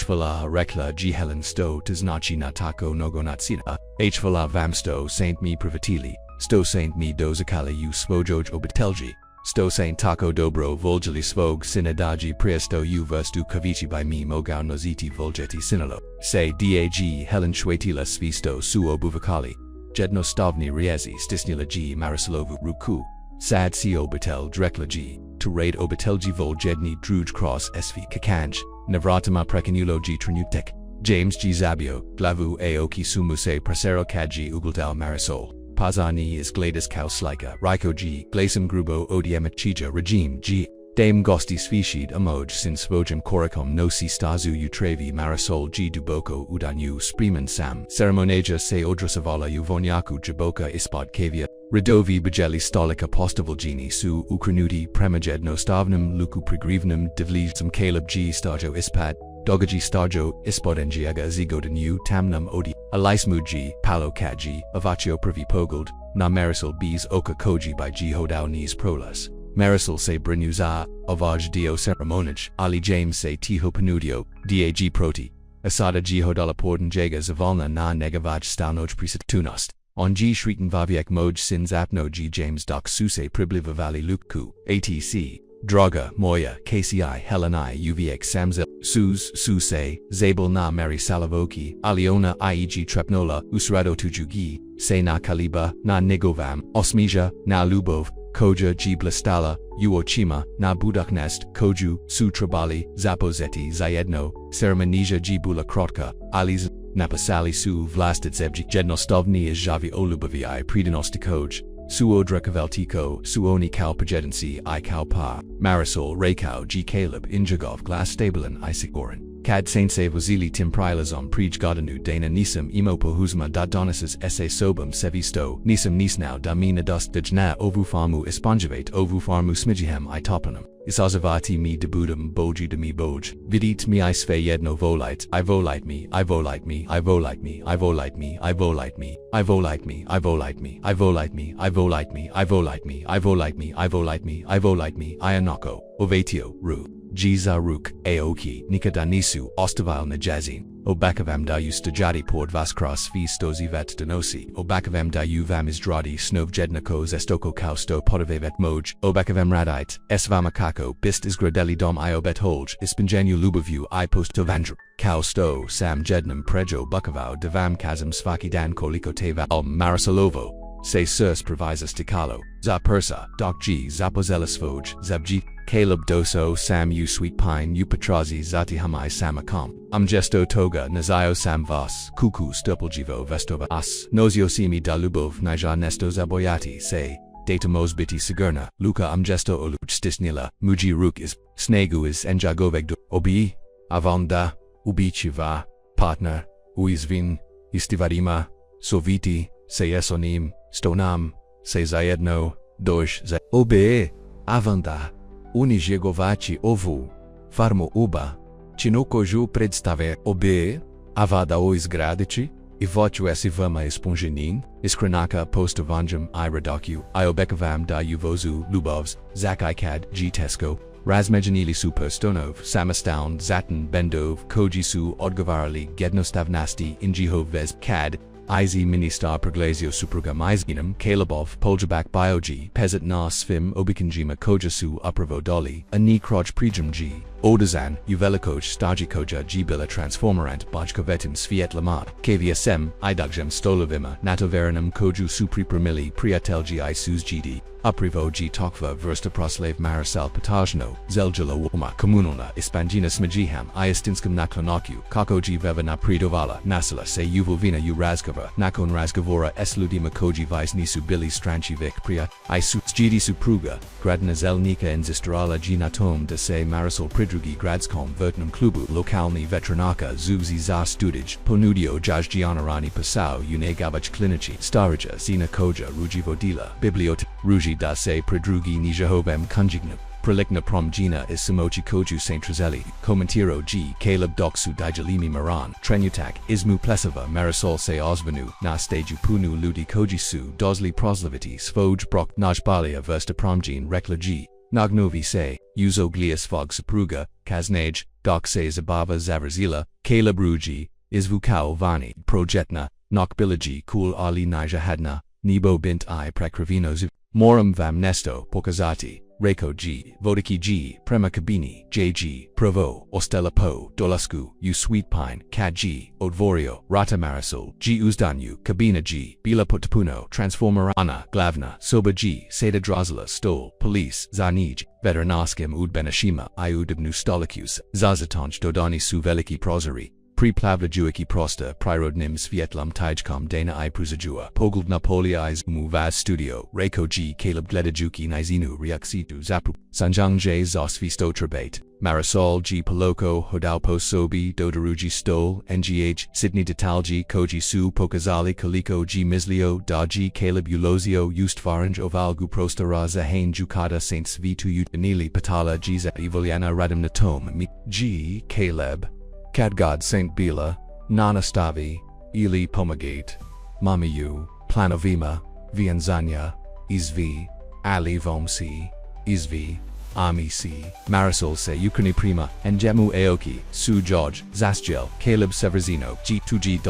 [SPEAKER 1] Hvala Rekla G. Helen Sto Tiznachi Natako Nogonatsina, Hvala Vamsto Saint Mi Privatili, Sto Saint Mi Dozakala U Svojoj Obitelji, Sto Saint Taco Dobro Voljali Svog Sinadaji Priesto U Verstu Kavichi by Mi Mogao Noziti Voljeti Sinalo, Se Dag Helen Shwetila Svisto Suo Buvakali, Jednostovni Riezi Stisnila G. Marislovu Ruku, Sad Si Obitel Drekla G. Turade Obitelji Voljedni Druj Cross SV Kakanj, Navratama Prekanulo G. Trinutek, James G. Zabio, Glavu Aoki Sumuse Prasero Kaji Uguldal Marisol. Pazani is Gladys Kauslika, Raiko G. Glasim Grubo Odiem Chija Regime G. Dame Gosti Svishid Amoj Sin Svojim Korakom no Si Stazu Utrevi Marisol G. Duboko Udanyu Spreeman Sam, Ceremoneja Se Odrasavala Uvonyaku Jaboka Ispod Kavia, Radovi Bajeli Stolika Postovalgini Su Ukranuti Premajed Nostavnum Luku Prigrivnum Divlijsam Caleb G. Stajo Ispad, Dogaji Stajo, Ispodengiaga Zigodanu, Tamnum Odi, Alaismuji, Palo Kaji, Avaccio Privi Pogold, Na Marisol Bs Oka Koji by G Hodao Nis Prolas, Marisol Se Brinuza, Avaj Dio Ceremonij, Ali James Se Tiho Panudio, Dag Proti, Asada G Hodala Porden Jaga Zavalna Na Negavaj Stalnoj Prisit Tunost, On G Shritan Vaviek Moj Sin Zapno G James Doc Suse Pribliva Valley Lukku, ATC. Draga, Moya, KCI, Helenai, UVX Samzel, Suz, Suse, Zabel na Mary Salavoki, Aliona IEG Trepnola, Usrado Tujugi, Se na Kaliba, na Nigovam, Osmija, na Lubov, Koja G Blastala, Uochima, na Budaknest, Koju, Sutrabali, Zapozeti, Zayedno, Ceremonija G Bula Krotka, Aliz, Napasali Su Vlastitsevji, Jednostovni is Javi Olubavii Pridinostikoj. Suodrekaveltiko, Suoni Kalpajedensi I Kalpa, Marisol Rekao G. Caleb Injagov Glass Stabelin Isaac Gorin, Kad Saintse Vazili Timprilazom Prij Godanu Dana Nisam Imopo Huzma Donisas Esse Sobum Sevisto, Nisam Nisnau Damina Dust Dajna Ovu Farmu Isponjavate Ovu Farmu Smijihem I Topanum. Isazavati mi debudum boji de mi boj, vidit mi I sve jedno volite, I volite me, I volite me, I volite me, I volite me, I volite me, I volite me, I volite me, I volite me, I volite me, I volite me, I volite me, I volite me, I volite me, Ianoko, Ovatio, Ru. G zaruk, aoki, nikada nisu, ostavil najazin. Obakavam da ustajadi port vaskras fi stozivat donosi. Obakavam da uvam izdradi snov jednako zestoko kausto podavevet moj. Obakavam radite, esvamakako, bist izgradeli dom iobet holj, ispinjenu lubavu I postovandr. Kausto, sam jednam prejo bukavau devam kazam svaki dan koliko teva marasolovo. Se sus provisas tikalo. Za persa, doc g zapozelis foj, zabji. Caleb doso sam u sweet pine u patrazi zati hamai samakam. Gesto toga nazayo sam vas, kuku stupeljivo vestova as. Nozio simi da lubov nija nesto zaboyati se. Data mozbiti sigurna, luka gesto oluch stisnila, muji ruk is, snegu is enjagovegdo. Obi, avanda, ubichiva, partner, uizvin, istivadima, soviti, se esonim, stonam, se zajedno, dosh za. Obe, avanda. Unijegovaci ovu, farmo uba, činokožu predstave obe, avada o izgradici, I voću esi vama isponženin, iskrenaka postovanjam I redoku, I obekavam da uvozu lubovs, zak ikad g tesko, razmejanili su postonov, samastown zaten bendov, kojisu odgovarali gednostavnasti injihov vez kad, Izi ministar preglazio suprugam izginam Kalebov poljabak biogi pezet na svim obikanjima kojasu upravo doli, ani kroj prijam g. Odazan, uvelikoj staji koja g bila transformerant bajkovetim sviet lamat, kvsm, idagjem stolovima, natoveranam koju supripremili priatelji I sus gd. Uprivo g tokva versta proslav marisal patajno, zeljala woma komunalna ispanjina smajiham iastinskam naklonokju, kako g veva na pridovala, nasila se uvovina u razgova, nakon razgovora esludima koji vis nisu bili stranchivik pria, I sus gd supruga, gradna zelnika inzistarala g natom da se marisal pridrugi gradskom vertnam klubu lokalni vetranaka zuzi za studij, ponudio jajgianarani pasau unegavach klinici, starija zina koja rujivodila, bibliot, ruji da se pridrugi nijahovem kunjignu. Prelikna promjina is simochi koju Saint-Trazeli, komentiro g Caleb doksu dijalimi maran, trenutak, ismu plesava marisol se osvenu, na staju punu ludi kojisu dozli proslaviti svoj brok najbalia versta promjin rekla g. Nagnovi se, uzo glias fog supruga, kaznaj, dok se zabava zavrzila, Caleb ruji, izvukao vani, projetna, nokbilagi kul ali nijahadna, nebo bint I prekravino ziv. Moram vam nesto pokazati, rekao g, vodiki g, prema kabini, jg, provo, ostela po, dolasku, u sweet pine, kad g, odvorio, rata marisol, g uzdanyu, kabina g, bila potpuno, transformerana, glavna, soba g, seda drazila stol, police, zanij, veterinaskim udbenashima, I udibnu stolikus, zazatonj dodani su veliki prozori. Priplavlajuiki prosta prirodnim svietlam tijkom dana I pruzajua, pogled napolia iz muvaz studio, rekao g Caleb gledajuki nizinu reaksitu zapu, sanjang j zosvisto trebate, marisol g paloko hodaupo sobi dodaruji stol, ngh, Sydney detalji koji su pokazali kaliko g mislio da g Caleb ulozio ustvaranj ovalgu prostara zahain jukada saints vitu utanili patala g za ivoliana radam natom mi, g Caleb. Kadgod Saint Bila, Nanastavi, Ili Pomagate, Mamiyu, Planovima, Vienzanya, Izvi, Ali Vomsi, Izvi, Amisi, Marisol se Ukraini Prima, Njemu Aoki, Su George, Zasjel, Caleb Severzino, G2G.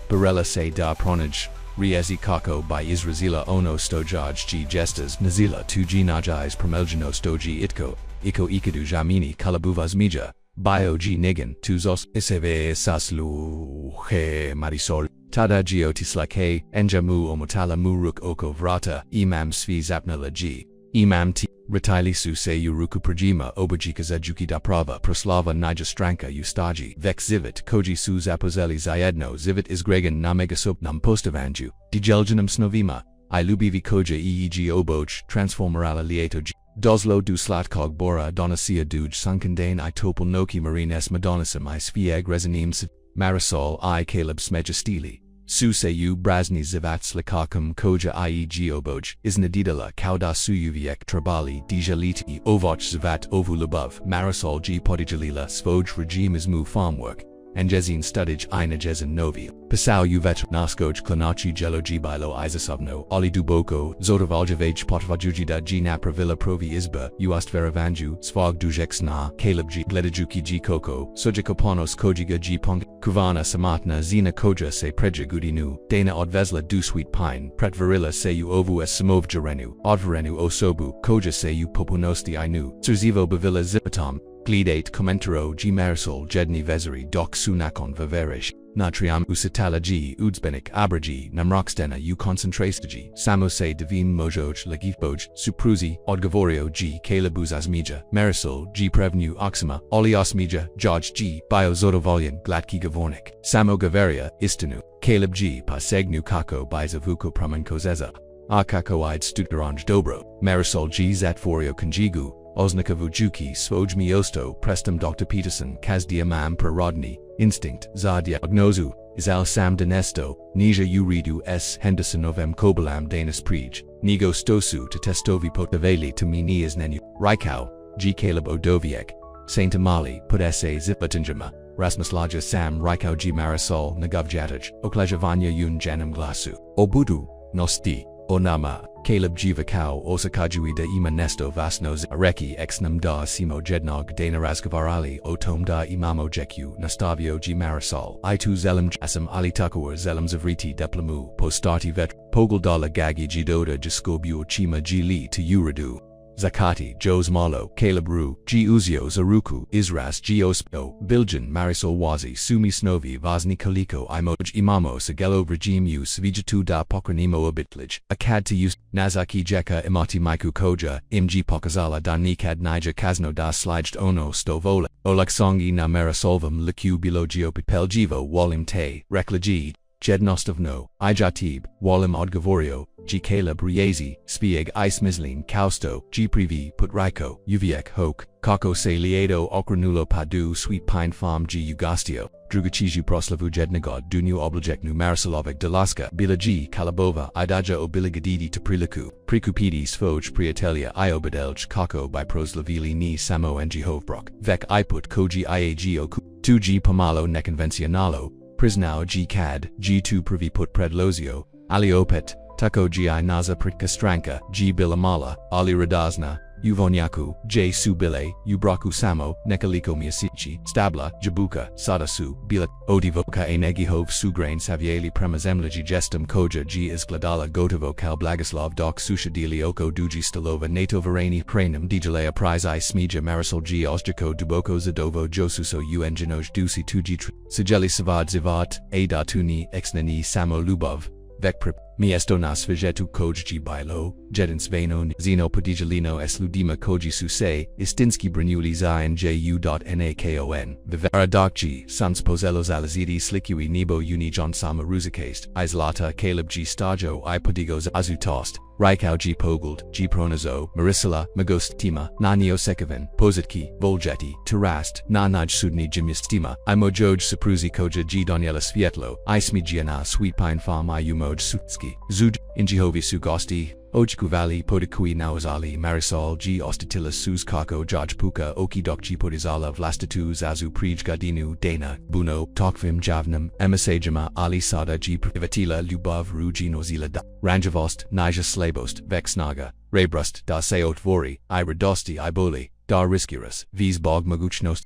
[SPEAKER 1] Barella se da Pronaj, Riezi Kako by Izrazila Ono Stojaj G Gestas Nazila 2G Najais Promeljano Stoji Itko, Iko Ikadu Jamini Kalabuvas Mija. Bio g nigan, tuzos, iseve saslu, he marisol, tada geotislake, enjamu omotala muruk oko vrata, imam svi zapnala g. Imam t, ritili su se uruku prajima obajika zajuki da prava proslava nijastranka ustaji, vex zivit, koji su zapozeli zayedno zivit izgregan namegasop nam postavanju, dijeljanam snovima, I lubivi koja eeg oboj, transformerala lieto g. Dozlo du slatkog bora donasia duj sunkandane I topol noki marines madonasum I svieg rezanim marisol I Caleb smejastili. Su se u brazni zivat slikakam koja ieg oboj, iznadidala kauda suyuviek trabali dijaliti ovoch zivat ovu lubov, marisol g podijalila svoj regime ismu farmwork. Enjezin studij I najezin novi. Pisau uvet naskoj klanachi jelo bilo izasovno, oli duboko, zotovaljevage potvajujida g napravila provi izba, uast veravanju, svog dujeks na, Caleb g gledajuki g koko, sujikoponos kojiga g pong, kuvana samatna zina koja se prejagudinu, dana odvezla du sweet pine, pretvarila se u ovu es samovjarenu, odvarenu osobu, koja se u popunosti inu, surzivo bavila zipatom, glidate commentaro g marisol jedni vezeri doc sunakon viverish. Natriam usitala g udzbenik abraji namroxtena u concentrastagi samose divine mojoj legifboj supruzi odgavorio g calebuz asmija marisol g prevenu oxima oliosmija jaj g biozotovolian glatki gavornik samo gaveria istinu caleb g pasegnu kako bizavuko pramankozeza akakoide stuteranj dobro marisol g zatforio konjigu Oznaka vujuki svoj miosto prestam Dr. Peterson kazdia mam prarodni instinct zadia agnozu izal sam denesto nije uridu s hendersonovem kobalam danis prij nigo stosu to testovi potaveli to mini isnenu rekao g Caleb odoviek Saint Amali put sa zipatinjama Rasmus Laja Sam rekao g Marisol nagavjatij oklejavanya yun janam glasu obudu nosti onama Caleb g vakao osakajuida da ima nesto vasnos areki exnam da simo jednog dana razgovarali o tom da imamo jeku nastavio g Marisol I2 zelim jasam alitakuar zelim zavriti deplamu postati vet pogul dala gagi g doda jiskobu chima g li to uradu Zakati, Jos Malo, Caleb Ru, G Uzio Zaruku, Izras G Ospio, Biljan Marisol Wazi, Sumi Snovi, Vazni Kaliko, Imoj Imamo, Sagelo Regime Use, Vijatu da Pokranimo Abitlij, Akad to use, Nazaki Jeka Imati Maiku Koja, Img Pokazala da Nikad Nija Kazno da Slijed Ono Stovola, Olaksongi na Marisolvam Liku Bilo Geopipel Jivo, Volim te, Reklaji, Jednostovno, Ijatib, Volim Odgavorio, G Caleb Riezi, Spieg Ismislin Kausto, G Privi Putriko, Uviek Hoke, Kako se liedo Okranulo Padu Sweet Pine Farm G Ugastio, Drugachiju Proslavu Jednagod Dunyu Oblajeknu Marisolovek Delaska, Bila G Kalabova, Idaja Obiligadidi to Priliku, Prikupidi Svoj Priatelia Iobadelj Kako by Proslavili ni Samo and Jehovbrok, Vek Iput Koji Iag Oku, 2G Pomalo Neconvencionalo, Prisnao G Cad, G2 Privi Put Predlozio, Aliopet, Tuko Gi Naza Pritka Stranka, G Bilamala, Ali Radazna, Uvonyaku, J Subile, Ubraku Samo, Nekaliko Miasici, Stabla, Jabuka, Sadasu, Bila, Odivoka Enegihov Sugrain Savieli Premazemliji Gestum Koja G Izgladala Gotovo Kal Blagoslav Dok Sushadili Oko Duji Stalova Nato Varani Pranam Dijalea Prize I Smija Marisol G Ostriko Duboko Zadovo Josuso UN Janoj Dusi 2G Sijeli Savad Zivat, A Datuni, Exnani Samo Lubov, Vekprip, Miesto nas vegetu kojji bilo, jedin sveno zino podijalino es ludima koji suse, istinski branuli zain ju.nakon, vivera dokji, sans pozelos alazidi slikui nebo uni john sama ruzikast, islata Caleb g stajo I podigos azutost, Rikau g poguld, g pronazo, Marisela, Magostima, na neosekavin, pozitki, voljeti, terast, na naj sudni jimistima, I mojoj supruzi koja g doniela svietlo, I smigiana sweet pine farm I umoj sutski, zuj, injihovi sugosti, Ojku Valley Podikui Nawazali Marisol G Ostatilis Sus Kako Jaj Puka Oki Dokji Podizala Vlastitu Zazu Prij Gadinu Dana Buno Tokvim Javnam Emisajama Ali Sada G Privatila Lubov Ruji Nozila Da Ranjavost Nija Slabost Vexnaga Rebrust Da Seot Vori I Radosti I Boli Da Riskirus Viz Bog Maguchnost